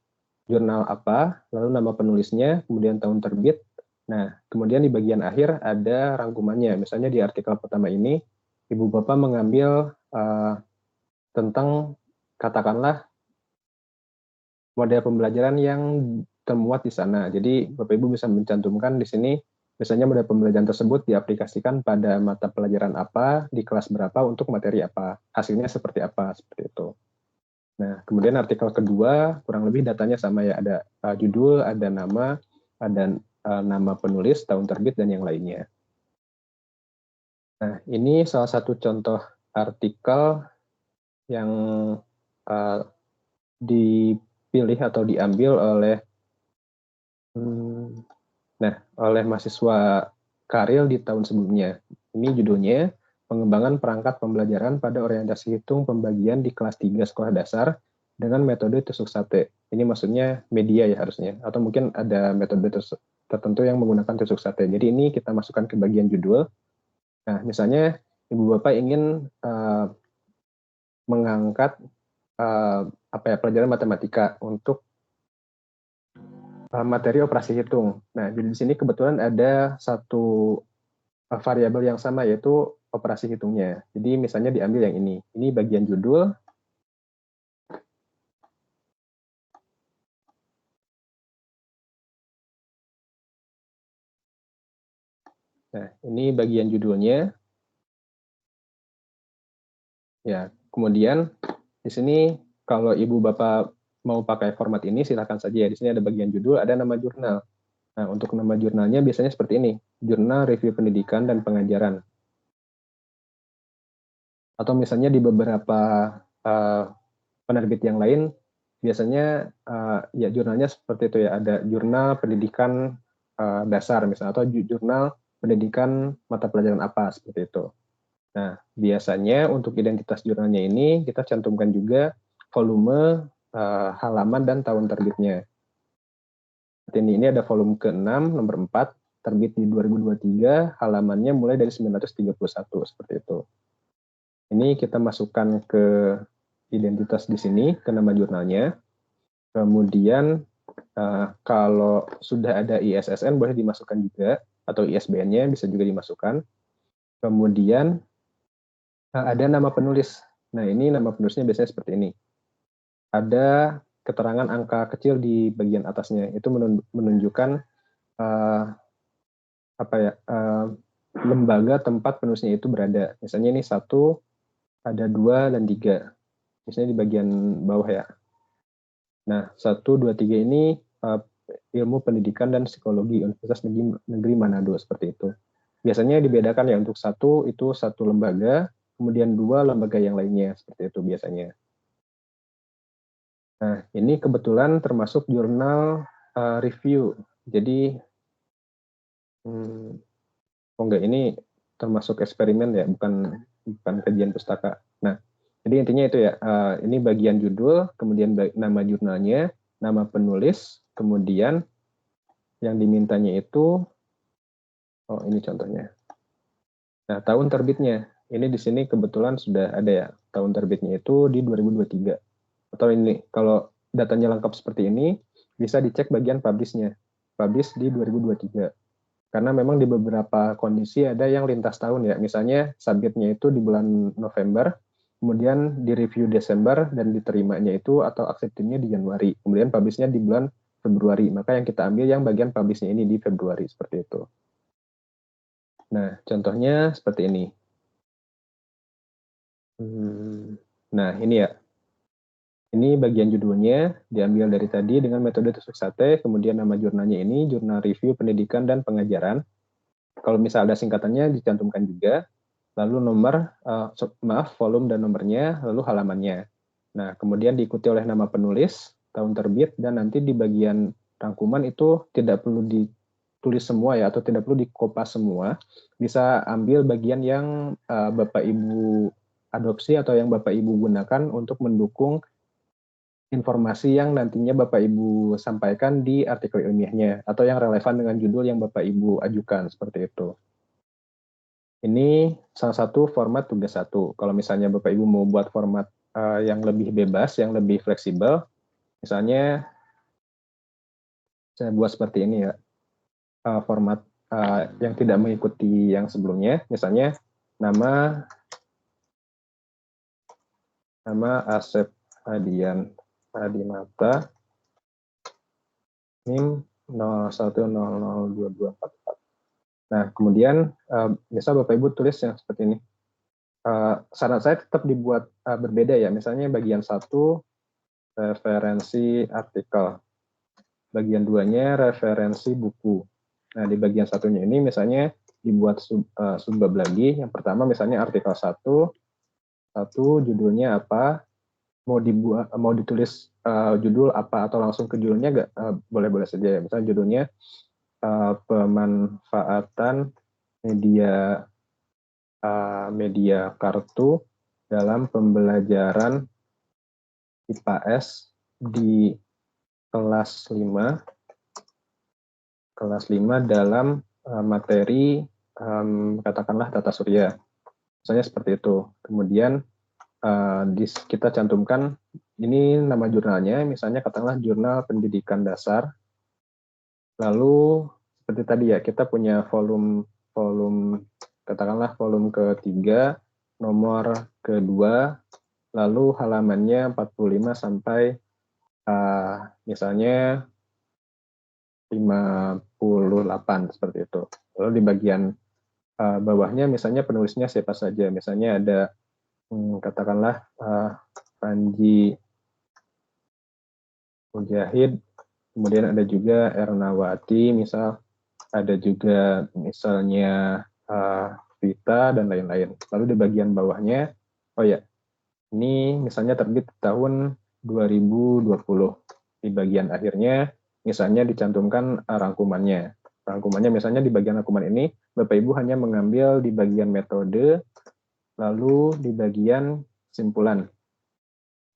jurnal apa, lalu nama penulisnya, kemudian tahun terbit. Nah, kemudian di bagian akhir ada rangkumannya. Misalnya di artikel pertama ini, Ibu Bapak mengambil tentang, katakanlah, model pembelajaran yang termuat di sana. Jadi, Bapak Ibu bisa mencantumkan di sini, misalnya model pembelajaran tersebut diaplikasikan pada mata pelajaran apa, di kelas berapa, untuk materi apa, hasilnya seperti apa, seperti itu. Nah, kemudian artikel kedua, kurang lebih datanya sama ya, ada judul, ada nama nama penulis, tahun terbit, dan yang lainnya. Nah, ini salah satu contoh artikel yang dipilih atau diambil oleh oleh mahasiswa Karil di tahun sebelumnya. Ini judulnya, Pengembangan Perangkat Pembelajaran pada Orientasi Hitung Pembagian di Kelas 3 Sekolah Dasar dengan metode tusuk sate. Ini maksudnya media ya harusnya, atau mungkin ada metode tertentu yang menggunakan tusuk sate. Jadi ini kita masukkan ke bagian judul. Nah, misalnya Ibu Bapak ingin mengangkat pelajaran matematika untuk materi operasi hitung. Nah, di sini kebetulan ada satu variabel yang sama, yaitu operasi hitungnya. Jadi misalnya diambil yang ini. Ini bagian judul. Nah, ini bagian judulnya. Ya, kemudian di sini kalau Ibu Bapak mau pakai format ini silakan saja. Di sini ada bagian judul, ada nama jurnal. Nah, untuk nama jurnalnya biasanya seperti ini. Jurnal Review Pendidikan dan Pengajaran. Atau misalnya di beberapa penerbit yang lain, biasanya ya jurnalnya seperti itu ya, ada jurnal pendidikan dasar misalnya, atau jurnal pendidikan mata pelajaran apa, seperti itu. Nah, biasanya untuk identitas jurnalnya ini kita cantumkan juga volume, halaman, dan tahun terbitnya. Ini ada volume ke-6, nomor 4, terbit di 2023, halamannya mulai dari 931, seperti itu. Ini kita masukkan ke identitas di sini, ke nama jurnalnya. Kemudian kalau sudah ada ISSN boleh dimasukkan juga, atau ISBN-nya bisa juga dimasukkan. Kemudian ada nama penulis. Nah, ini nama penulisnya biasanya seperti ini. Ada keterangan angka kecil di bagian atasnya, itu menunjukkan lembaga tempat penulisnya itu berada. Misalnya ini 1, ada 2, dan 3. Misalnya di bagian bawah ya. Nah, 1, 2, 3 ini ilmu pendidikan dan psikologi Universitas Negeri Manado, seperti itu. Biasanya dibedakan ya, untuk 1 itu 1 lembaga, kemudian 2 lembaga yang lainnya, seperti itu biasanya. Nah, ini kebetulan termasuk jurnal review. Jadi, ini termasuk eksperimen ya, bukan kajian pustaka. Nah, jadi intinya itu ya, ini bagian judul, kemudian nama jurnalnya, nama penulis, kemudian yang dimintanya itu, ini contohnya. Nah, tahun terbitnya, ini di sini kebetulan sudah ada ya, tahun terbitnya itu di 2023. Atau ini, kalau datanya lengkap seperti ini, bisa dicek bagian publish-nya. Publish di 2023. Karena memang di beberapa kondisi ada yang lintas tahun ya. Misalnya submit-nya itu di bulan November, kemudian di review Desember dan diterimanya itu atau acceptingnya di Januari, kemudian publishnya di bulan Februari. Maka yang kita ambil yang bagian publishnya ini di Februari, seperti itu. Nah, contohnya seperti ini. Nah, ini ya. Ini bagian judulnya, diambil dari tadi dengan metode tusuk sate, kemudian nama jurnalnya ini, Jurnal Review Pendidikan dan Pengajaran. Kalau misal ada singkatannya, dicantumkan juga. Lalu nomor, volume dan nomornya, lalu halamannya. Nah, kemudian diikuti oleh nama penulis, tahun terbit, dan nanti di bagian rangkuman itu tidak perlu ditulis semua ya, atau tidak perlu dikopas semua. Bisa ambil bagian yang Bapak Ibu adopsi atau yang Bapak Ibu gunakan untuk mendukung informasi yang nantinya Bapak Ibu sampaikan di artikel ilmiahnya, atau yang relevan dengan judul yang Bapak Ibu ajukan, seperti itu. Ini salah satu format tugas 1. Kalau misalnya Bapak Ibu mau buat format yang lebih bebas, yang lebih fleksibel, misalnya saya buat seperti ini ya, format yang tidak mengikuti yang sebelumnya, misalnya nama Asep Hadinata, NIM 01002244. Nah, kemudian misal Bapak Ibu tulis yang seperti ini. Saran saya tetap dibuat berbeda ya, misalnya bagian 1 referensi artikel, bagian 2-nya referensi buku. Nah, di bagian 1-nya ini misalnya dibuat subbab lagi. Yang pertama misalnya artikel 1 judulnya apa, mau ditulis judul apa atau langsung ke judulnya boleh-boleh saja ya. Misalnya judulnya pemanfaatan media kartu dalam pembelajaran IPS di kelas 5 dalam materi katakanlah tata surya. Misalnya seperti itu. Kemudian kita cantumkan ini nama jurnalnya, misalnya katakanlah Jurnal Pendidikan Dasar. Lalu seperti tadi ya, kita punya volume katakanlah volume ke-3, nomor ke-2, lalu halamannya 45 sampai misalnya 58 seperti itu. Lalu di bagian bawahnya misalnya penulisnya siapa saja, misalnya ada katakanlah Panji Mujahid, kemudian ada juga Ernawati, misal ada juga misalnya Vita dan lain-lain. Lalu di bagian bawahnya, oh ya, ini misalnya terbit tahun 2020. Di bagian akhirnya misalnya dicantumkan rangkumannya. Rangkumannya misalnya di bagian rangkuman ini Bapak Ibu hanya mengambil di bagian metode, lalu di bagian kesimpulan.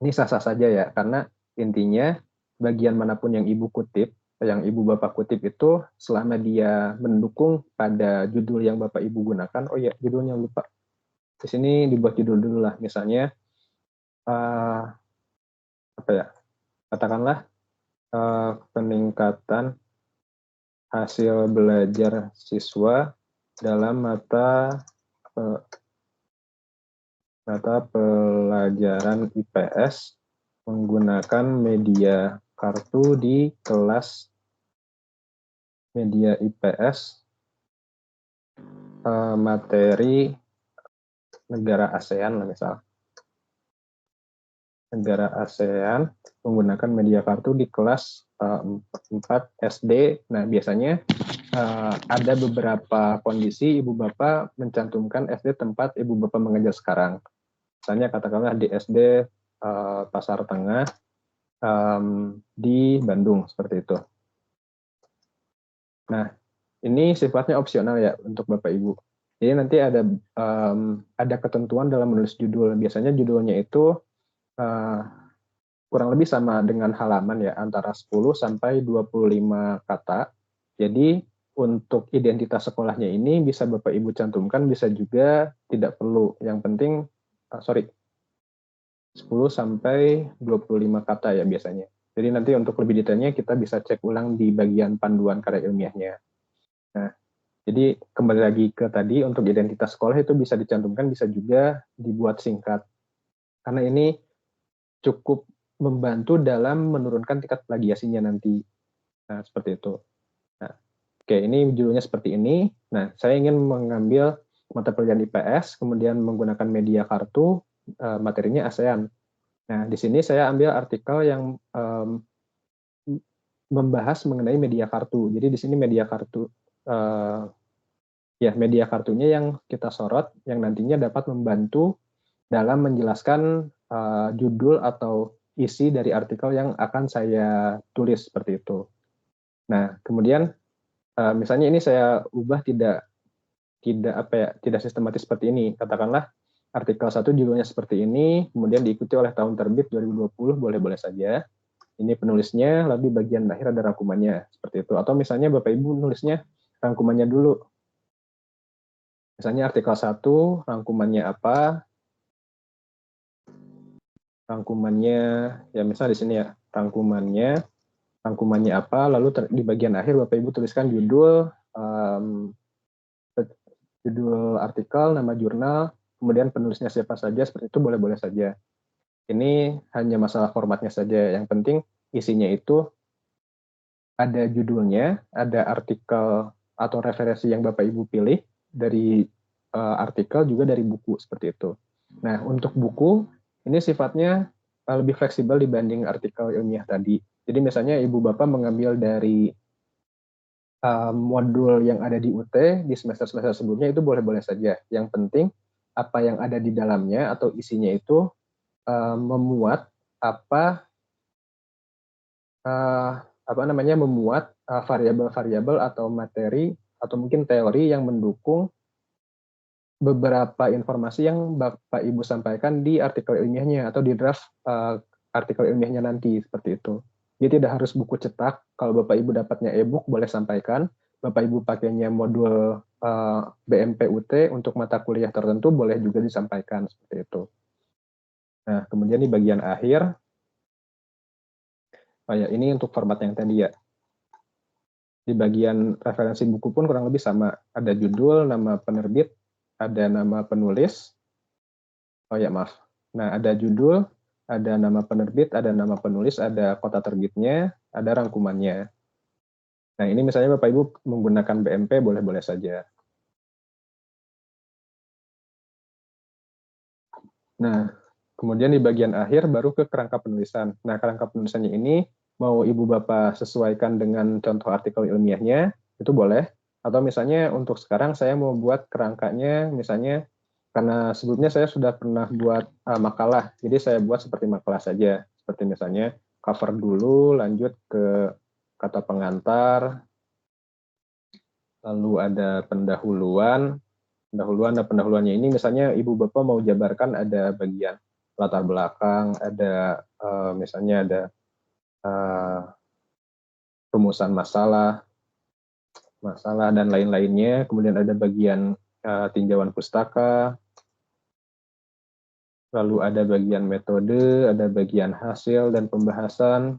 Ini sah-sah saja ya, karena intinya bagian manapun yang Ibu kutip, yang Ibu Bapak kutip itu selama dia mendukung pada judul yang Bapak Ibu gunakan, oh ya judulnya lupa. Di sini dibuat judul dulu lah, misalnya apa ya? Katakanlah peningkatan hasil belajar siswa dalam mata pelajaran IPS menggunakan media kartu di kelas media IPS materi negara ASEAN lah misal. Negara ASEAN menggunakan media kartu di kelas 4 SD. Nah, biasanya ada beberapa kondisi Ibu Bapak mencantumkan SD tempat Ibu Bapak mengajar sekarang. Misalnya katakanlah di SD Pasar Tengah di Bandung, seperti itu. Nah, ini sifatnya opsional ya untuk Bapak Ibu. Jadi nanti ada ketentuan dalam menulis judul. Biasanya judulnya itu kurang lebih sama dengan halaman ya, antara 10 sampai 25 kata. Jadi untuk identitas sekolahnya ini bisa Bapak Ibu cantumkan, bisa juga tidak perlu. Yang penting 10 sampai 25 kata ya biasanya. Jadi nanti untuk lebih detailnya kita bisa cek ulang di bagian panduan karya ilmiahnya. Nah, jadi kembali lagi ke tadi, untuk identitas sekolah itu bisa dicantumkan, bisa juga dibuat singkat. karena ini cukup membantu dalam menurunkan tingkat plagiasinya nanti. Nah, seperti itu. Nah, oke, ini judulnya seperti ini. Nah, saya ingin mengambil mata pelajaran IPS, kemudian menggunakan media kartu, materinya ASEAN. Nah, di sini saya ambil artikel yang membahas mengenai media kartu. Jadi di sini media kartu, media kartunya yang kita sorot, yang nantinya dapat membantu dalam menjelaskan judul atau isi dari artikel yang akan saya tulis seperti itu. Nah, kemudian misalnya ini saya ubah tidak sistematis seperti ini. Katakanlah artikel 1 judulnya seperti ini, kemudian diikuti oleh tahun terbit 2020, boleh-boleh saja. Ini penulisnya, lalu di bagian akhir ada rangkumannya, seperti itu. Atau misalnya Bapak Ibu nulisnya rangkumannya dulu. Misalnya artikel 1, rangkumannya apa? Rangkumannya, ya misalnya di sini ya, rangkumannya apa, lalu di bagian akhir Bapak Ibu tuliskan judul, judul artikel, nama jurnal, kemudian penulisnya siapa saja, seperti itu boleh-boleh saja. Ini hanya masalah formatnya saja, yang penting isinya itu ada judulnya, ada artikel atau referensi yang Bapak Ibu pilih dari artikel, juga dari buku, seperti itu. Nah, untuk buku, ini sifatnya lebih fleksibel dibanding artikel ilmiah tadi. Jadi misalnya Ibu Bapak mengambil dari modul yang ada di UT, di semester-semester sebelumnya, itu boleh-boleh saja. Yang penting, apa yang ada di dalamnya atau isinya itu memuat memuat variabel-variabel atau materi atau mungkin teori yang mendukung beberapa informasi yang Bapak Ibu sampaikan di artikel ilmiahnya atau di draft artikel ilmiahnya nanti, seperti itu. Jadi tidak harus buku cetak. Kalau Bapak Ibu dapatnya e-book, boleh sampaikan. Bapak Ibu pakainya modul BMPUT untuk mata kuliah tertentu, boleh juga disampaikan, seperti itu. Nah, kemudian di bagian akhir, ini untuk format yang tadi ya. Di bagian referensi buku pun kurang lebih sama. Ada judul, nama penerbit, ada nama penulis. Nah, ada judul, ada nama penerbit, ada nama penulis, ada kota terbitnya, ada rangkumannya. Nah, ini misalnya Bapak Ibu menggunakan BMP, boleh-boleh saja. Nah, kemudian di bagian akhir baru ke kerangka penulisan. Nah, kerangka penulisannya ini mau Ibu Bapak sesuaikan dengan contoh artikel ilmiahnya, itu boleh. Atau misalnya untuk sekarang saya mau buat kerangkanya, misalnya karena sebelumnya saya sudah pernah buat makalah, jadi saya buat seperti makalah saja. Seperti misalnya cover dulu, lanjut ke kata pengantar, lalu ada pendahuluan. Pendahuluannya ini misalnya Ibu Bapak mau jabarkan ada bagian latar belakang, ada misalnya ada rumusan masalah dan lain-lainnya, kemudian ada bagian tinjauan pustaka, lalu ada bagian metode, ada bagian hasil dan pembahasan,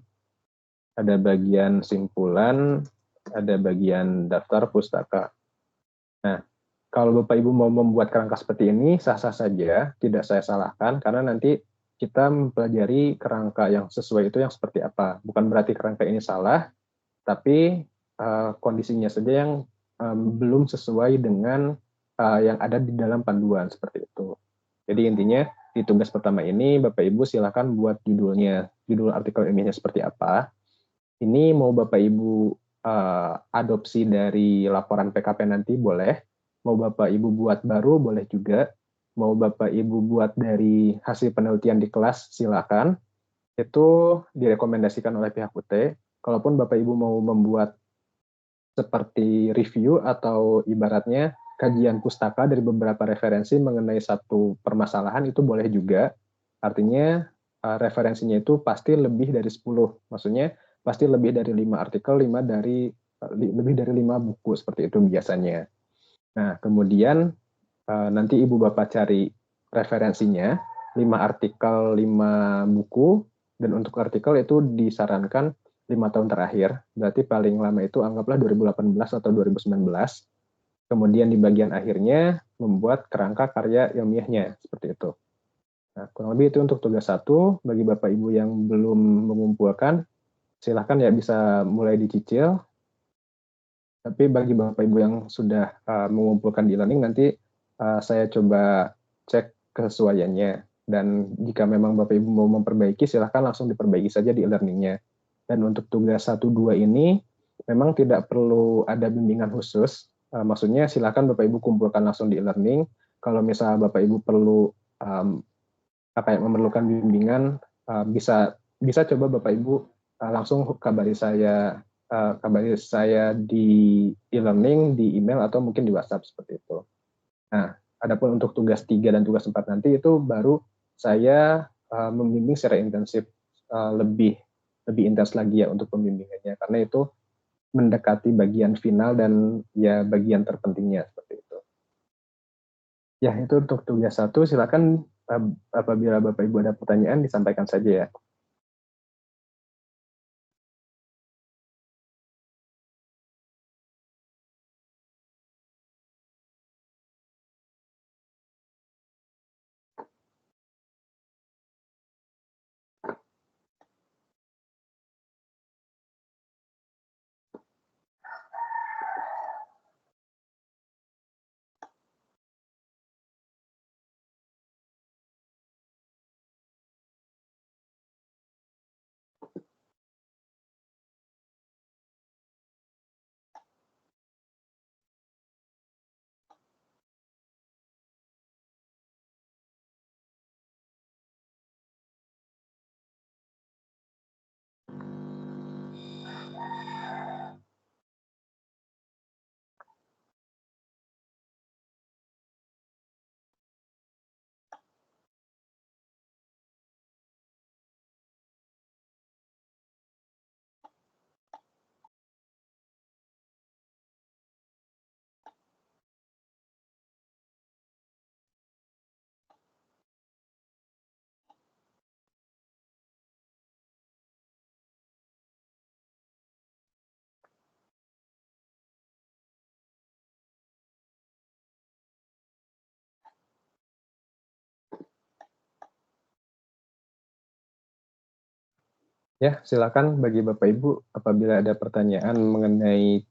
ada bagian simpulan, ada bagian daftar pustaka. Nah, kalau Bapak Ibu mau membuat kerangka seperti ini, sah-sah saja, tidak saya salahkan, karena nanti kita mempelajari kerangka yang sesuai itu yang seperti apa. Bukan berarti kerangka ini salah, tapi kondisinya saja yang belum sesuai dengan yang ada di dalam panduan, seperti itu. Jadi intinya, di tugas pertama ini, Bapak Ibu silakan buat judulnya, judul artikel ilmiahnya seperti apa. Ini mau Bapak Ibu adopsi dari laporan PKP nanti, boleh. Mau Bapak Ibu buat baru, boleh juga. Mau Bapak Ibu buat dari hasil penelitian di kelas, silakan. Itu direkomendasikan oleh pihak UT. Kalaupun Bapak Ibu mau membuat seperti review atau ibaratnya kajian pustaka dari beberapa referensi mengenai satu permasalahan, itu boleh juga. Artinya referensinya itu pasti lebih dari 10. Maksudnya pasti lebih dari 5 artikel, lebih dari 5 buku, seperti itu biasanya. Nah, kemudian nanti Ibu Bapak cari referensinya, 5 artikel, 5 buku, dan untuk artikel itu disarankan 5 tahun terakhir, berarti paling lama itu anggaplah 2018 atau 2019. Kemudian di bagian akhirnya membuat kerangka karya ilmiahnya, seperti itu. Nah, kurang lebih itu untuk tugas 1. Bagi Bapak Ibu yang belum mengumpulkan, silahkan ya bisa mulai dicicil. Tapi bagi Bapak Ibu yang sudah mengumpulkan di e-learning, nanti saya coba cek kesesuaiannya. Dan jika memang Bapak Ibu mau memperbaiki, silahkan langsung diperbaiki saja di e-learningnya. Dan untuk tugas 1-2 ini, memang tidak perlu ada bimbingan khusus. Maksudnya silahkan Bapak Ibu kumpulkan langsung di e-learning. Kalau misalnya Bapak Ibu perlu memerlukan bimbingan, bisa coba Bapak Ibu langsung kabari saya di e-learning, di email, atau mungkin di WhatsApp seperti itu. Nah, adapun untuk tugas 3 dan tugas 4 nanti itu baru saya membimbing secara intensif, lebih intens lagi ya untuk pembimbingannya, karena itu mendekati bagian final dan ya bagian terpentingnya seperti itu. Ya, itu untuk tugas 1. Silakan apabila Bapak Ibu ada pertanyaan disampaikan saja ya. Ya, silakan bagi Bapak Ibu apabila ada pertanyaan mengenai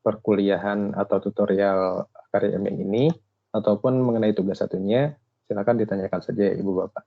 perkuliahan atau tutorial KRIMing ini, ataupun mengenai tugas satunya, silakan ditanyakan saja Ibu Bapak.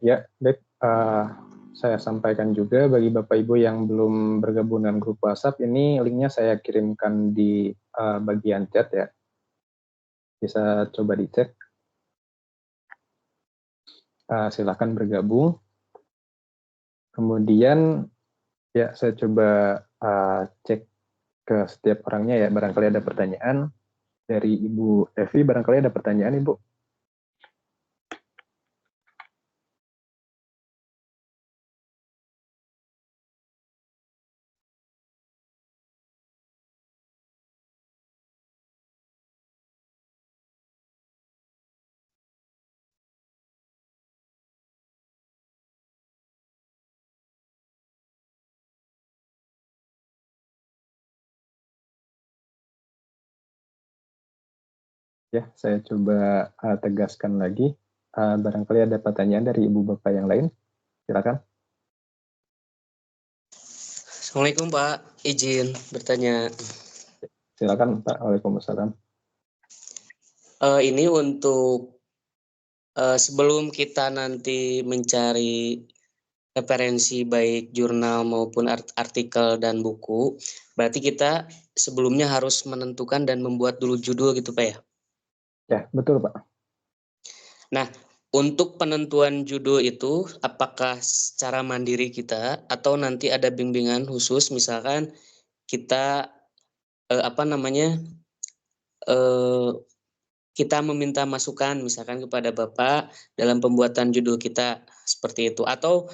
Ya, baik. Saya sampaikan juga bagi Bapak Ibu yang belum bergabung dengan grup WhatsApp, ini linknya saya kirimkan di bagian chat ya. Bisa coba dicek. Silakan bergabung. Kemudian ya saya coba cek ke setiap orangnya ya, barangkali ada pertanyaan. Dari Ibu Evi, barangkali ada pertanyaan Ibu. Ya, saya coba tegaskan lagi. Barangkali ada pertanyaan dari Ibu Bapak yang lain. Silakan. Assalamualaikum Pak, izin bertanya. Silakan Pak. Waalaikumsalam. Ini untuk sebelum kita nanti mencari referensi baik jurnal maupun artikel dan buku, berarti kita sebelumnya harus menentukan dan membuat dulu judul gitu Pak ya? Ya, betul Pak. Nah, untuk penentuan judul itu apakah secara mandiri kita atau nanti ada bimbingan khusus, misalkan kita kita meminta masukan misalkan kepada Bapak dalam pembuatan judul kita seperti itu, atau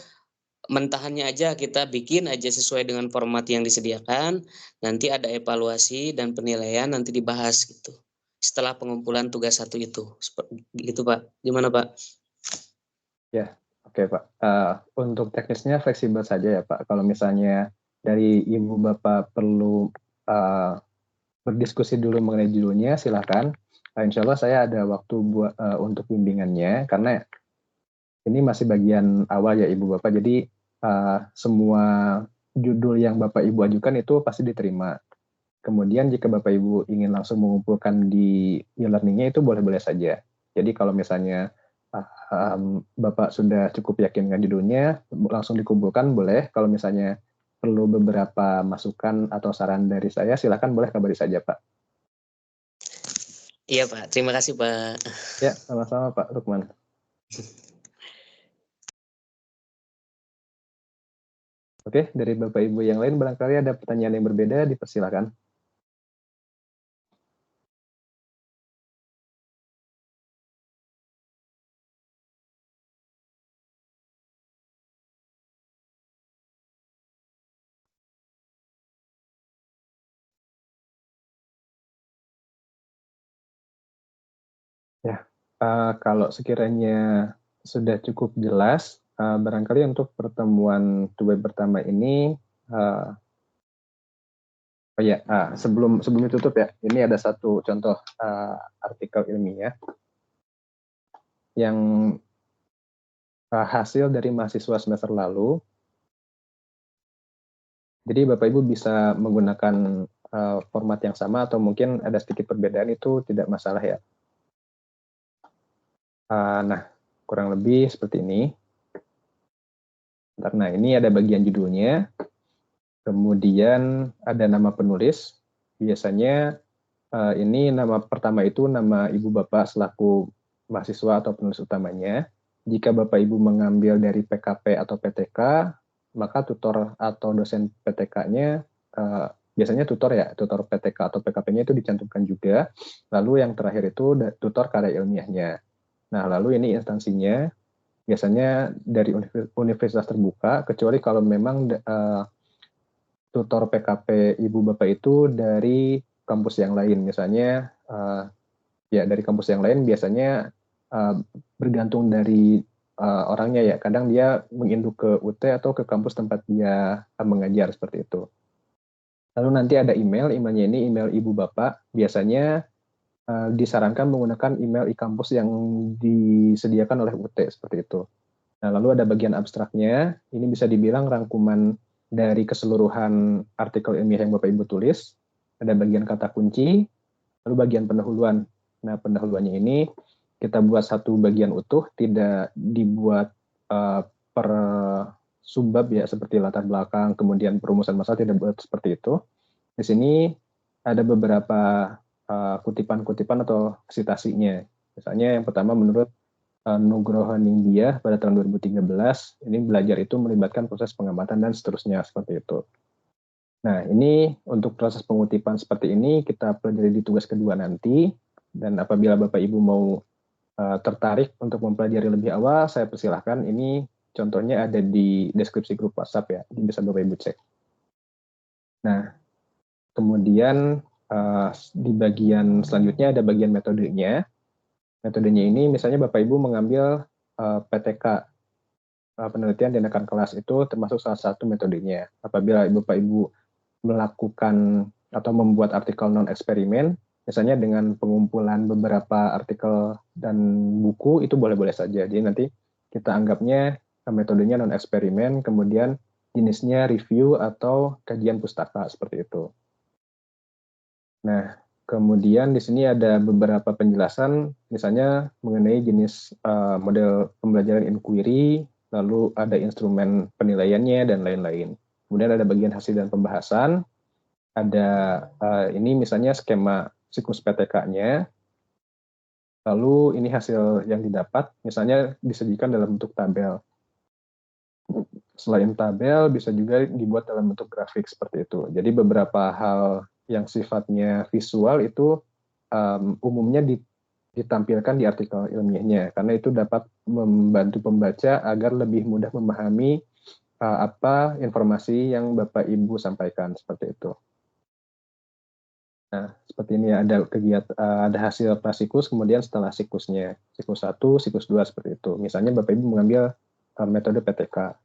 mentahannya aja kita bikin aja sesuai dengan format yang disediakan, nanti ada evaluasi dan penilaian nanti dibahas gitu setelah pengumpulan tugas satu itu, gitu Pak. Gimana Pak? Ya, oke Pak. Untuk teknisnya fleksibel saja ya Pak. Kalau misalnya dari Ibu Bapak perlu berdiskusi dulu mengenai judulnya, silakan. Insya Allah saya ada waktu buat untuk bimbingannya, karena ini masih bagian awal ya Ibu Bapak. Jadi semua judul yang Bapak Ibu ajukan itu pasti diterima. Kemudian jika Bapak Ibu ingin langsung mengumpulkan di e-learningnya itu boleh-boleh saja. Jadi kalau misalnya Bapak sudah cukup yakin dengan judulnya, langsung dikumpulkan boleh. Kalau misalnya perlu beberapa masukan atau saran dari saya, silakan boleh kabari saja Pak. Iya Pak, terima kasih Pak. Ya, sama-sama Pak Lukman. Oke, dari Bapak Ibu yang lain barangkali ada pertanyaan yang berbeda, dipersilakan. Ya, kalau sekiranya sudah cukup jelas, barangkali untuk pertemuan web pertama ini, sebelum ditutup ya, ini ada satu contoh artikel ilmiah yang hasil dari mahasiswa semester lalu. Jadi Bapak Ibu bisa menggunakan format yang sama atau mungkin ada sedikit perbedaan, itu tidak masalah ya. Nah, kurang lebih seperti ini. Nah, ini ada bagian judulnya, kemudian ada nama penulis. Biasanya ini nama pertama itu nama Ibu Bapak selaku mahasiswa atau penulis utamanya. Jika Bapak Ibu mengambil dari PKP atau PTK, maka tutor atau dosen PTK-nya, biasanya tutor PTK atau PKP-nya itu dicantumkan juga. Lalu yang terakhir itu tutor karya ilmiahnya. Nah, lalu ini instansinya biasanya dari universitas terbuka, kecuali kalau memang tutor PKP Ibu Bapak itu dari kampus yang lain. Misalnya, dari kampus yang lain biasanya bergantung dari orangnya ya. Kadang dia menginduk ke UT atau ke kampus tempat dia mengajar, seperti itu. Lalu nanti ada emailnya ini email Ibu Bapak. Biasanya disarankan menggunakan email e-kampus yang disediakan oleh UT, seperti itu. Nah, lalu ada bagian abstraknya. Ini bisa dibilang rangkuman dari keseluruhan artikel ilmiah yang Bapak Ibu tulis. Ada bagian kata kunci, lalu bagian pendahuluan. Nah, pendahuluannya ini kita buat satu bagian utuh, tidak dibuat per subbab ya, seperti latar belakang, kemudian perumusan masalah, tidak buat seperti itu. Di sini ada beberapa kutipan-kutipan atau citasinya. Misalnya yang pertama, menurut Nugroho Ningtyas pada tahun 2013, ini belajar itu melibatkan proses pengamatan dan seterusnya, seperti itu. Nah, ini untuk proses pengutipan seperti ini kita pelajari di tugas kedua nanti, dan apabila Bapak Ibu mau tertarik untuk mempelajari lebih awal, saya persilahkan. Ini contohnya ada di deskripsi grup WhatsApp ya, bisa Bapak Ibu cek. Nah, kemudian di bagian selanjutnya ada bagian metodenya. Metodenya ini misalnya Bapak Ibu mengambil PTK, penelitian tindakan kelas, itu termasuk salah satu metodenya. Apabila Bapak Ibu melakukan atau membuat artikel non-eksperimen, Misalnya dengan pengumpulan beberapa artikel dan buku itu boleh-boleh saja. Jadi nanti kita anggapnya metodenya non-eksperimen, kemudian jenisnya review atau kajian pustaka seperti itu. Nah, kemudian di sini ada beberapa penjelasan, misalnya mengenai jenis model pembelajaran inquiry, lalu ada instrumen penilaiannya dan lain-lain. Kemudian ada bagian hasil dan pembahasan, ada ini misalnya skema siklus PTK-nya, lalu ini hasil yang didapat, misalnya disajikan dalam bentuk tabel. Selain tabel, bisa juga dibuat dalam bentuk grafik seperti itu. Jadi beberapa hal yang sifatnya visual itu umumnya ditampilkan di artikel ilmiahnya, karena itu dapat membantu pembaca agar lebih mudah memahami apa informasi yang Bapak Ibu sampaikan seperti itu. Nah, seperti ini ada ada hasil prasiklus, kemudian setelah siklusnya, siklus 1, siklus 2 seperti itu. Misalnya Bapak Ibu mengambil metode PTK.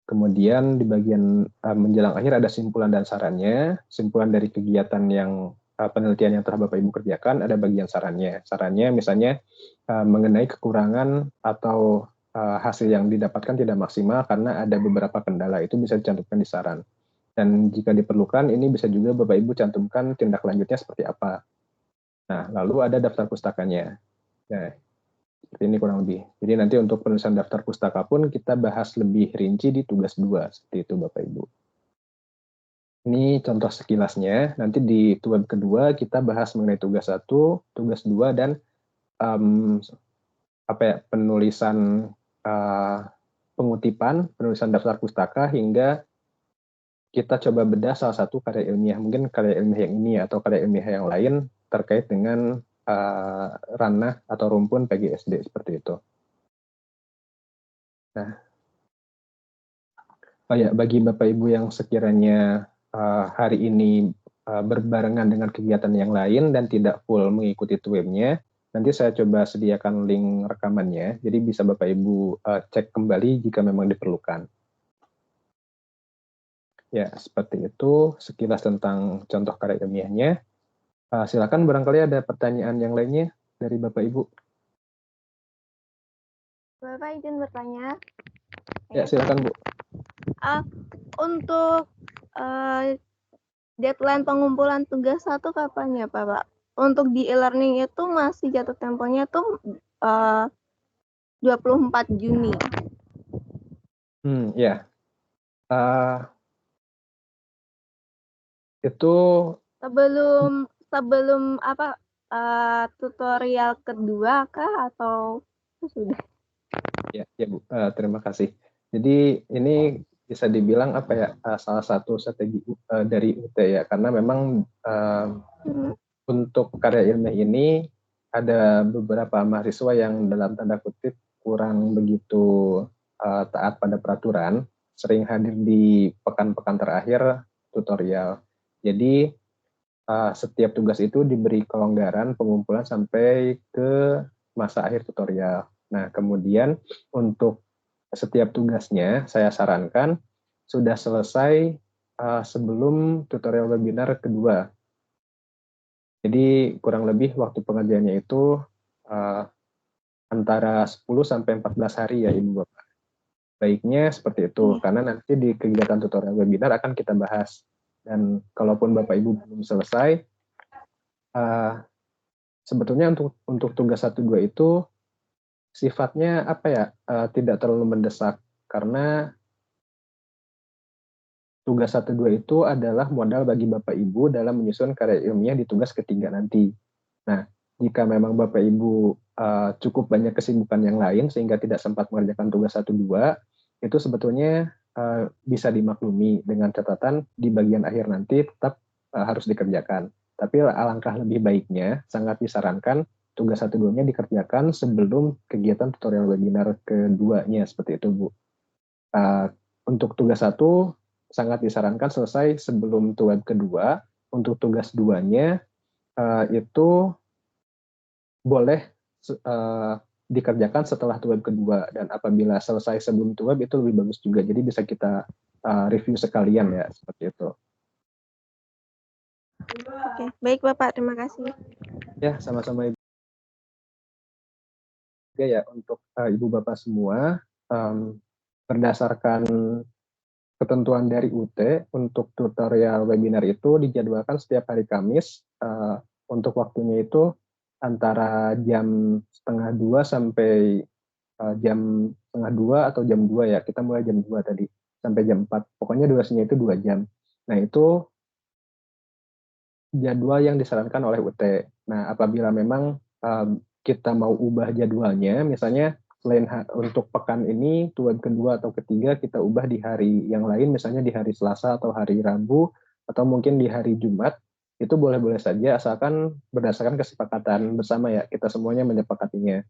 Kemudian di bagian menjelang akhir ada simpulan dan sarannya. Simpulan dari kegiatan yang penelitian yang telah Bapak Ibu kerjakan, ada bagian sarannya. Sarannya misalnya mengenai kekurangan atau hasil yang didapatkan tidak maksimal karena ada beberapa kendala, itu bisa dicantumkan di saran. Dan jika diperlukan, ini bisa juga Bapak Ibu cantumkan tindak lanjutnya seperti apa. Nah, lalu ada daftar pustakanya. Nah, seperti ini kurang lebih. Jadi nanti untuk penulisan daftar pustaka pun kita bahas lebih rinci di tugas 2, seperti itu Bapak Ibu. Ini contoh sekilasnya. Nanti di tugas kedua kita bahas mengenai tugas 1, tugas 2, dan penulisan pengutipan, penulisan daftar pustaka, hingga kita coba bedah salah satu karya ilmiah, mungkin karya ilmiah yang ini atau karya ilmiah yang lain terkait dengan ranah atau rumpun PGSD seperti itu. Nah, bagi Bapak Ibu yang sekiranya hari ini berbarengan dengan kegiatan yang lain dan tidak full mengikuti TWIM-nya, nanti saya coba sediakan link rekamannya, jadi bisa Bapak Ibu cek kembali jika memang diperlukan. Ya, seperti itu sekilas tentang contoh karya ilmiahnya. Silakan barangkali ada pertanyaan yang lainnya dari Bapak Ibu. Bapak izin bertanya. Ya, silakan Bu. Untuk deadline pengumpulan tugas 1 kapan ya Pak? Untuk di e-learning itu masih jatuh temponya tuh 24 Juni. Ya. Itu sebelum apa tutorial kedua kah atau sudah? Ya Bu, terima kasih. Jadi ini bisa dibilang salah satu strategi dari UT ya, karena memang untuk karya ilmiah ini ada beberapa mahasiswa yang dalam tanda kutip kurang begitu taat pada peraturan, sering hadir di pekan-pekan terakhir tutorial. Jadi setiap tugas itu diberi kelonggaran pengumpulan sampai ke masa akhir tutorial. Nah, kemudian untuk setiap tugasnya saya sarankan sudah selesai sebelum tutorial webinar kedua. Jadi kurang lebih waktu pengerjaannya itu antara 10 sampai 14 hari ya Ibu Bapak. Baiknya seperti itu, karena nanti di kegiatan tutorial webinar akan kita bahas. Dan kalaupun Bapak Ibu belum selesai, sebetulnya untuk tugas 1-2 itu sifatnya tidak terlalu mendesak, karena tugas 1-2 itu adalah modal bagi Bapak Ibu dalam menyusun karya ilmiah di tugas ketiga nanti. Nah, jika memang Bapak Ibu cukup banyak kesibukan yang lain sehingga tidak sempat mengerjakan tugas 1-2, itu sebetulnya bisa dimaklumi dengan catatan di bagian akhir nanti tetap harus dikerjakan. Tapi alangkah lebih baiknya, sangat disarankan tugas 1-2-nya dikerjakan sebelum kegiatan tutorial webinar keduanya, seperti itu Bu. Untuk tugas 1, sangat disarankan selesai sebelum tugas kedua. Untuk tugas 2-nya, itu boleh dikerjakan setelah tugas kedua, dan apabila selesai sebelum tugas itu lebih bagus juga, jadi bisa kita review sekalian ya, seperti itu. Oke, baik Bapak, terima kasih. Ya, sama-sama Ibu. Ya, untuk Ibu Bapak semua, berdasarkan ketentuan dari UT, untuk tutorial webinar itu dijadwalkan setiap hari Kamis, untuk waktunya itu antara jam 1:30 sampai jam 1:30 atau jam 2 ya, kita mulai jam 2 tadi, sampai jam 4, pokoknya durasinya itu 2 jam. Nah itu jadwal yang disarankan oleh UT. Nah apabila memang kita mau ubah jadwalnya, misalnya selain untuk pekan ini, tuan kedua atau ketiga kita ubah di hari yang lain, misalnya di hari Selasa atau hari Rabu, atau mungkin di hari Jumat, itu boleh-boleh saja, asalkan berdasarkan kesepakatan bersama ya, kita semuanya menyepakatinya.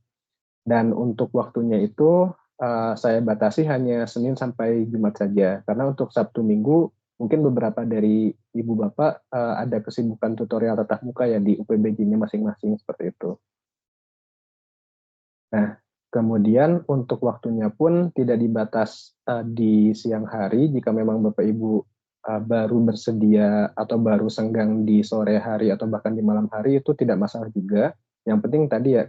Dan untuk waktunya itu saya batasi hanya Senin sampai Jumat saja, karena untuk Sabtu Minggu mungkin beberapa dari Ibu Bapak ada kesibukan tutorial tatap muka ya di UPBJ-nya masing-masing seperti itu. Nah, kemudian untuk waktunya pun tidak dibatas di siang hari, jika memang Bapak Ibu baru bersedia atau baru senggang di sore hari atau bahkan di malam hari, itu tidak masalah juga. Yang penting tadi ya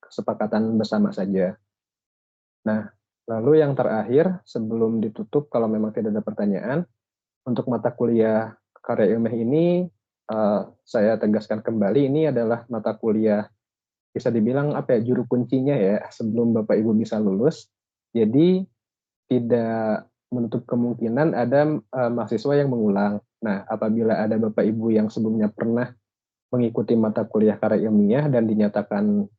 kesepakatan bersama saja. Nah, lalu yang terakhir sebelum ditutup kalau memang tidak ada pertanyaan, untuk mata kuliah karya ilmiah ini saya tegaskan kembali, ini adalah mata kuliah bisa dibilang apa ya, juru kuncinya ya sebelum Bapak Ibu bisa lulus. Jadi tidak menutup kemungkinan ada mahasiswa yang mengulang. Nah, apabila ada Bapak Ibu yang sebelumnya pernah mengikuti mata kuliah karya ilmiah dan dinyatakan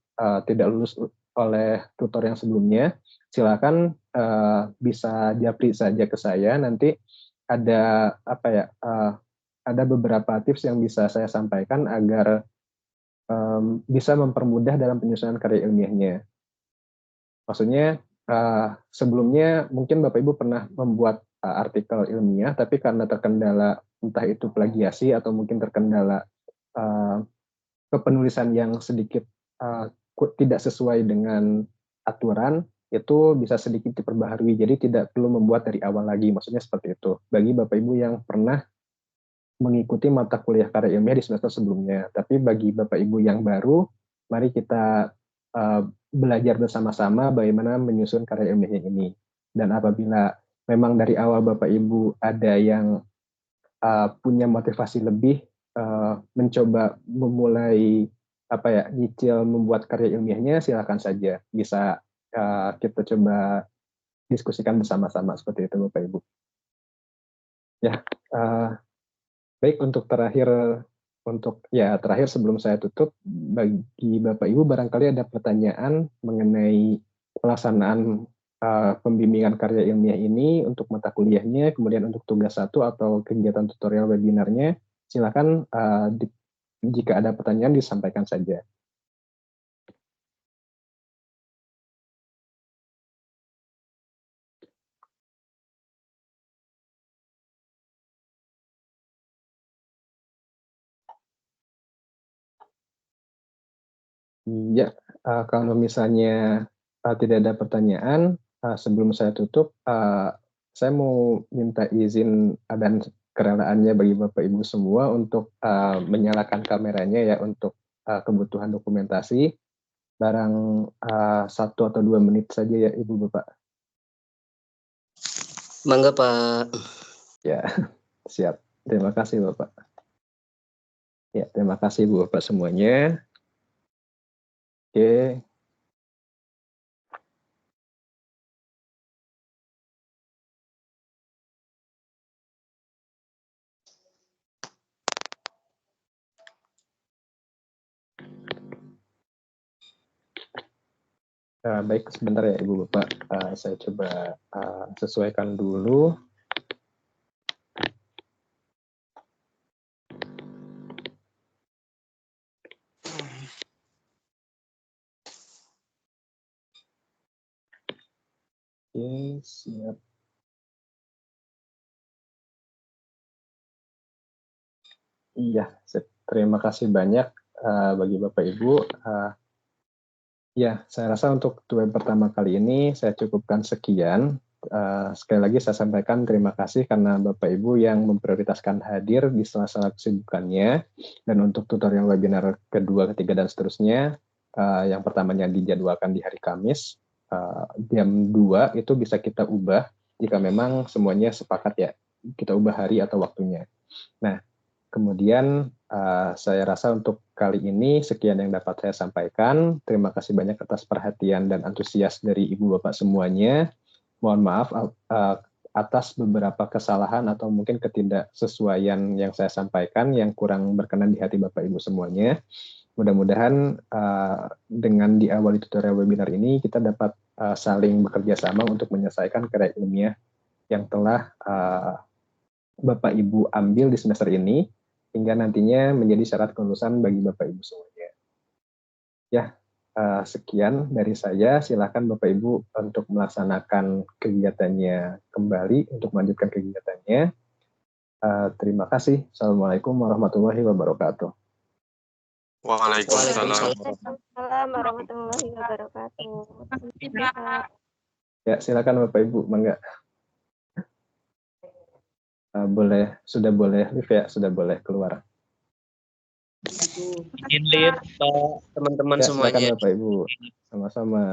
tidak lulus oleh tutor yang sebelumnya, silakan bisa japri saja ke saya. Nanti ada apa ya, ada beberapa tips yang bisa saya sampaikan agar bisa mempermudah dalam penyusunan karya ilmiahnya. Maksudnya sebelumnya mungkin Bapak Ibu pernah membuat artikel ilmiah, tapi karena terkendala entah itu plagiasi atau mungkin terkendala kepenulisan yang sedikit tidak sesuai dengan aturan, itu bisa sedikit diperbaharui. Jadi tidak perlu membuat dari awal lagi, maksudnya seperti itu. Bagi Bapak Ibu yang pernah mengikuti mata kuliah karya ilmiah di semester sebelumnya. Tapi bagi Bapak Ibu yang baru, mari kita belajar bersama-sama bagaimana menyusun karya ilmiahnya ini. Dan apabila memang dari awal Bapak Ibu ada yang punya motivasi lebih, mencoba memulai apa ya, nyicil membuat karya ilmiahnya, silakan saja. Bisa kita coba diskusikan bersama-sama seperti itu Bapak Ibu. Ya, baik, untuk terakhir sebelum saya tutup, bagi Bapak Ibu barangkali ada pertanyaan mengenai pelaksanaan pembimbingan karya ilmiah ini untuk mata kuliahnya, kemudian untuk tugas 1 atau kegiatan tutorial webinarnya, silakan jika ada pertanyaan disampaikan saja. Ya, kalau misalnya tidak ada pertanyaan, sebelum saya tutup, saya mau minta izin dan kerelaannya bagi Bapak Ibu semua untuk menyalakan kameranya ya untuk kebutuhan dokumentasi. Barang 1 atau 2 menit saja ya Ibu Bapak. Mangga Pak. Ya, siap. Terima kasih Bapak. Ya, terima kasih Ibu Bapak semuanya. Oke. Baik, sebentar ya Ibu Bapak. Saya coba sesuaikan dulu. Oke, siap. Iya, terima kasih banyak bagi Bapak Ibu. Ya, saya rasa untuk web pertama kali ini saya cukupkan sekian. sekali lagi saya sampaikan terima kasih karena Bapak Ibu yang memprioritaskan hadir di sela-sela kesibukannya. Dan untuk tutorial webinar kedua, ketiga, dan seterusnya, yang pertamanya dijadwalkan di hari Kamis, jam 2 itu bisa kita ubah jika memang semuanya sepakat ya, kita ubah hari atau waktunya. Nah, kemudian saya rasa untuk kali ini sekian yang dapat saya sampaikan. Terima kasih banyak atas perhatian dan antusias dari Ibu Bapak semuanya. Mohon maaf atas beberapa kesalahan atau mungkin ketidaksesuaian yang saya sampaikan yang kurang berkenan di hati Bapak Ibu semuanya. Mudah-mudahan dengan diawali tutorial webinar ini kita dapat saling bekerja sama untuk menyelesaikan karya ilmiah yang telah Bapak Ibu ambil di semester ini hingga nantinya menjadi syarat kelulusan bagi Bapak Ibu semuanya. Ya, sekian dari saya. Silakan Bapak Ibu untuk melaksanakan kegiatannya kembali, untuk melanjutkan kegiatannya. Terima kasih. Assalamualaikum warahmatullahi wabarakatuh. Waalaikumsalam. Waalaikumsalam warahmatullahi wabarakatuh. Ya, silakan Bapak Ibu, mangga. Sudah boleh live ya, sudah boleh keluar. Izin live Pak, teman-teman Ya, semuanya. silakan Bapak Ibu, sama-sama.